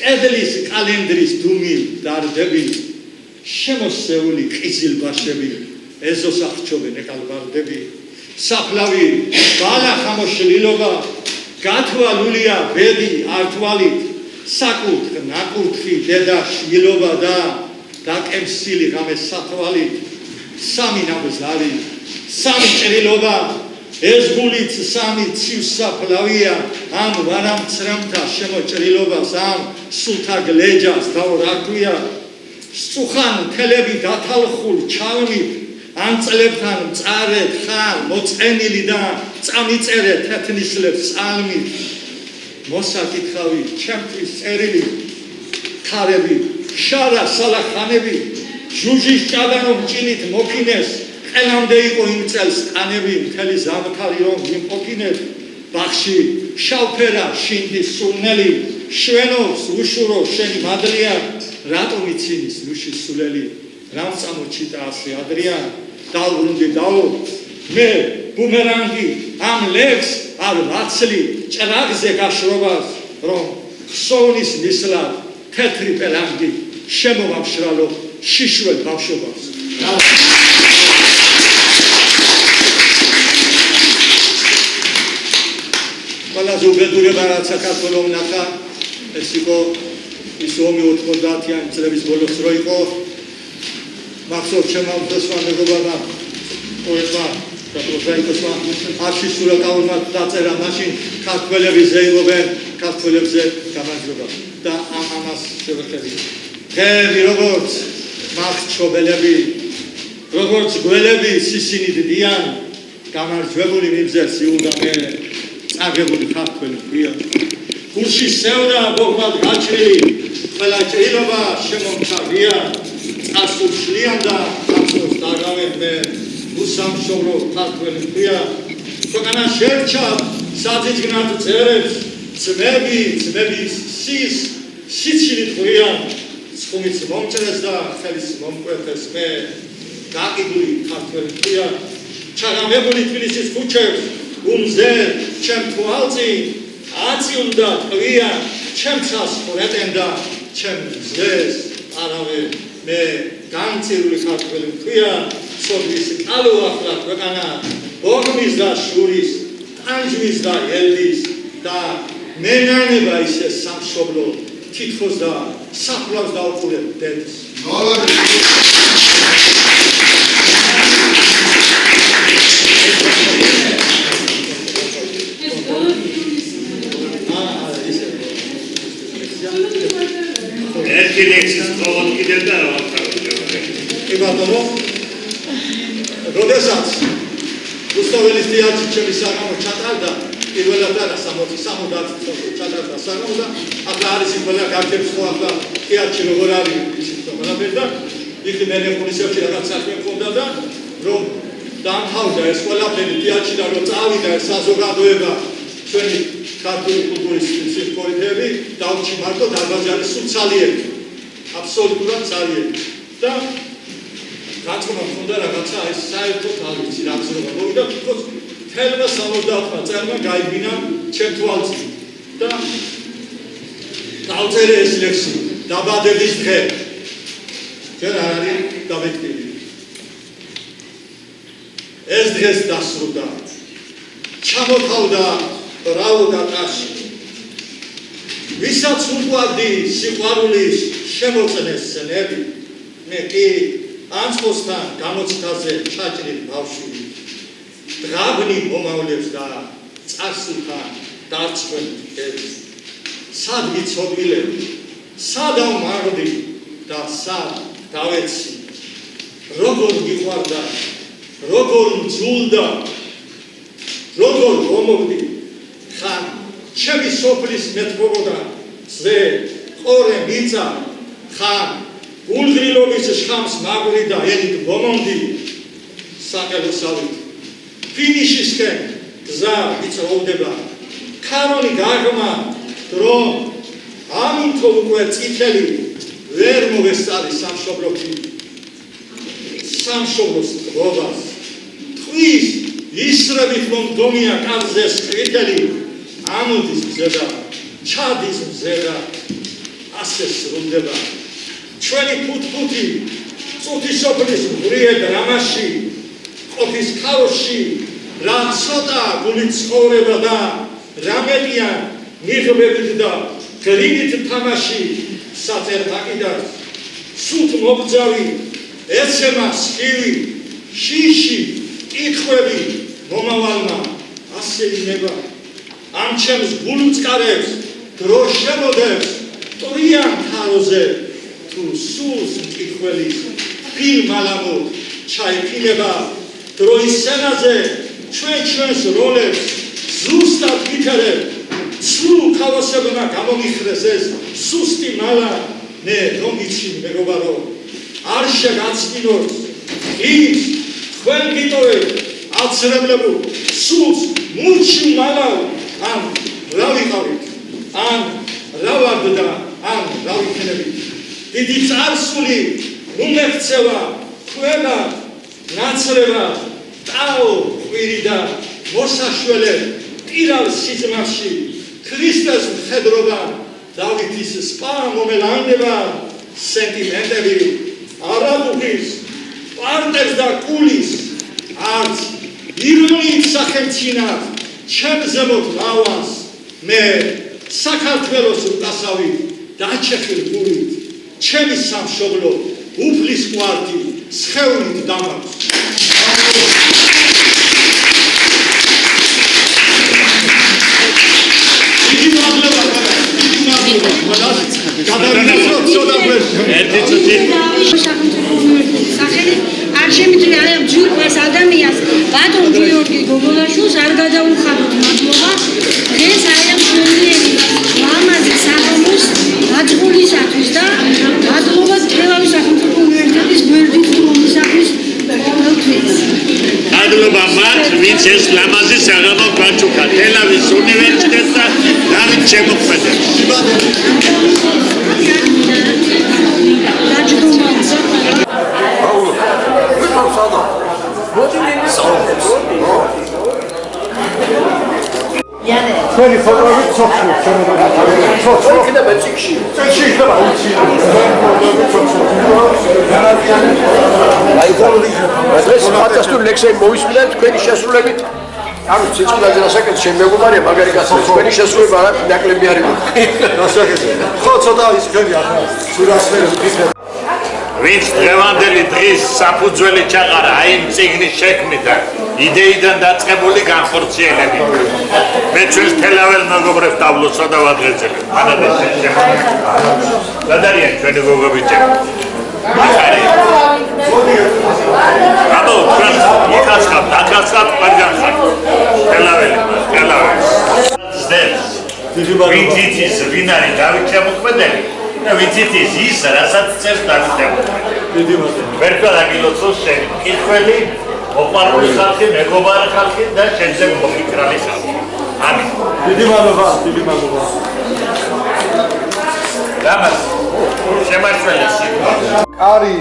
კედლის კალენდრის დუმი დარდები შემოსეული ყიზილბაშები ეზოს აღჭობენ ეკალბარდები საფლავი ბალა ხამოშლილობა გათვალულია ბედი ართვალით საკურთხ ნაკურთხი დედა შვილობა და დაკემსილი ღამე სათვალით სამი ნაბზარი სამი ჭრილობა ezgulits sami ცივსაფლავია ამ ვარამცრამთა შემოჭრილობას ამ სულთა გლეჯას დავრაქვია სწუხან თელები დათალხულ ჩალმით ანწლებთან მწარეთ ხარ მოწყენილი და წამიწერე თეთნისლებს წალმით მოსაკითხავი ჩემთვის წერილი ქარები შარა სალახანები ჟუჟის ჭადანო მჭინით მოფინეს ყელამდე იყო იმ წელს ყანები მთელი ზამთარი რომ იმყოფინეთ ბახში შავფერა შინდის სულნელი შვენობს უშურო შენი მადლია რატომ ცინის ნუში სულელი რამ წამოჩიტა ასე ადრიან დავბრუნდი დავო მე ბუმერანგი ამ ლექს არ ვაცლი ჭრაგზე გაშრობას რომ ხსოვნის ნისლად თეთრი პელანგი შემოვამშრალო შიშველ ბავშვობას ყველაზე უბედურება რაც საქართველოს ნახა ეს იყო ის ომი 90-იანი წლების ბოლოს რო იყო მახსოვს ჩემო დოსვან მეგობარმა პოეტმა და პროზაიკოსმა არში სულაკაურმა დაწერა მაშინ ქართველები ზეიმობენ ქართველებზე გამარჯვება და ამას შევეხები დღეები როგორც მახჩობელები როგორც გველები სისინით დიან გამარჯვებული მიბზეს იუდამე აგებული ქართველი ქვია გულში სევდა ბოგმად გაჩრილი ყველა ჭრილობა შემომჩავია წასულ შლიან და ახსოვს დაგავენ მე უსამშობლო ქართველი ქვია ქვეყანა შერჩა საძიძგნად წერებს ძმების სიცილით ღვია ცხუმიც მომჭრეს და ხელის მომკვეთეს მე გაყიდული ქართველი ქვია ჩაღამებული თბილისის ქუჩებს უმზე ჩემ თვალწი აწიულდა ტყვია ჩემცას ხურეტენდა ჩემ მზეს არავე მე განწირული ქართველი ქვია სოფლის კალო ახლა ქვეყანა ბოგმის და შურის ტანჯვის და ელდის და მენანება ისე სამშობლო თითქოს და საფლავს დაუყურებ დედს ერთი ლექსის ყოველ კიდევ და რა იბადო როდესაც რუსთაველის თეატრი ჩემი საღამო ჩატარდა პირველად არა 60 ჩატარდა საღამო და ახლა არის იმ ყველა გაგებს ხო ახლა თეატრი როგორ არის ისიც ყველაფერი და იქ მე პოლიციებში რაღაც საქმე მქონდა და რომ დამთავრდა ეს ყველაფერი თეატრი და რომ წავიდა ეს საზოგადოება ჩვენი ქართული კულტურის სიკვდილები დავჭი მარტო დარბაზანის სულ ცალიები აბსოლუტურად ცალიები და გაწმობა მქონდა რაღაცა ეს საერთოდ არ ვიცი რა გზნობა მოვიდა თვითონ თელმა 70 წელმა გაიგინა ჩემ თვალწინ და დავწერე ეს ლექსი დაბადების დღე ჯერ არ არის დამეტკილი ეს დღეს დასრულდა ჩამოთავდა რაოდა ტაში ვისაც უყვარდი სიყვარულის შემოწნეს სნები მე კი ანწყოსთან გამოცდაზე ჩაჭრილ ბავშვი დღაბნი მომავლებს და წარსულთან დარწმუნ ეს სად ვიცოდვილები სად ავმარდი და სად დავეცი როგორ გიყვარდა როგორ მძულდა როგორ მომოვდი ხან ჩემი სოფლის მეთბობოდა ზე ყორე მიწა ხან გულღრილობის შხამს მაგვრი და ელით მომონდი საკელოსავით ფინიშისკენ გზა იწროვდება ქარონი გაღმა დრო ამინთო უკვე წითელი ვერ მოვესწარი სამშობლოში სამშობლოს ტყობას ტყვის ისრებით მომდომია კარზე სკრიტელი ამოდის მზედა ჩადის მზედა ასე სრულდება ჩვენი ფუთფუთი წუთი სოფლის მღრიე დრამაში ყოფის ქაოსში რა ცოტა გული ცხოვრება და რამედია მიღბებით და გრიგით თამაში საწერ-აყიდა სუთ მოგზავი ეცემა სკივი შიში კითხვები მომავალმა ასე ინება ამ ჩემს გულმწყარებს დრო შემოდებს ტრიან თაროზე თუ სულს მკითხველის ფილმალამოდ ჩაიფინება დროის სცენაზე ჩვენს როლებს ზუსტად გითხრებ სულ ქაოსებმა გამომიხრეს ეს სუსტი მალა მე რომ იცი მეგობარო არ შეგაცდინოს ის თქვენ გიტოვებ აცრებლებო სულს მუჩი მალავ ამ რა ვიყავით ამ რა ვარდ და ამ რა ვიქნებით დიდი წარსული უმექცევა ქვება ნაცრება ტაო ყვირი და მოსაშველე ტირალ სიძმაში ქრისტეს მხედრობა დავითის სპა მომელანდება სენტიმენტები არაბუხის პარტებს და კულის არც ირონიით სახელმწინად ჩემ ზემოთ ლავას მე საქართველოს უკასავით დაჩეხილ გულით ჩემი სამშობლო უფლის ყვარდი სხეულით დამაქვს არ შემიძლია ამ ჯგუფის ადამიანს ბატონ გიორგი გოგოლაშვილს არ გადაუხადოთ მადლობა დღეს აი ამ შემდგენი ლამაზი საღამოს გაწყობისათვის და მადლობა თელავის სახელმწიფო უნივერსიტეტის გვერდით დრომისათვის ყველთვის მადლობა მათ ვინც ეს ლამაზი საღამო გაჩუქა თელავის უნივერსიტეტს და დავით შემოქმედებს თქვენი ფოტოები ცოცხლი ცოცხლი იქნება წიგში იქნება აი დღეს ფანტასტიკური ლექსები მოვისმინეთ თქვენი შესრულებით ანუ ცეცხლაზე რასაკეთე ჩემ მეგობარია მაგარი კაცი თქვენი შესრულება ნაკლები არის ხო ცოტა ის თქვენი ახლა სურასმერები ფიქრობ ვინც დღევანდელი დღის საფუძველი ჩაყარა აი იმ წიგნის შექმნიდან იდეიდან დაწყებული განხორციელებით მე ჩვენს თელაվել მეგობრებს დავლოცვა და ვადღეძებებ მანამდე გადარიან ჩვენი გოგობიჭები მიხარი ანუ ჩვენ იქასხავთ აკასხავთ პარგანხავთ თელაველი ვინც იცის ვინ არის დავით შემოქმედელი და ვინც იცის ის რასაც წერს დავით შემოქმედელი ვერ გადაგილოცოს შენი მკითხველი მოყვარული ხალხი, მეგობარი ხალხი და შენზე მომიკრალი ხალხი. ამინ. დიდი მადლობა, დიდი მადლობა. რამაც შემარჩენეს. კარი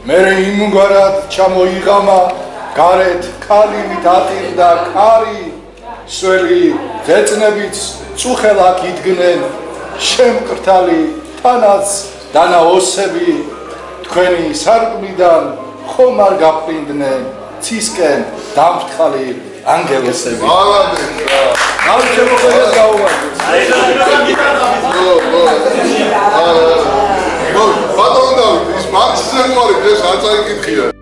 მერე იმგვარად ჩამოიღამა გარეთ კალივით ატირდა კარი სველი ღეწნებით წუხელად იდგნენ შემკრთალი თანაც დანაოსები თქვენი სარკმლიდან ხომ არ გაფრინდნენ ცისკენ დამფრთხალი ანგელოსები. დავით შემოქმედელს გაუვარდეს. ბატონო დავით, ის მარქსზე მოარი დღეს არ წაიკითხია.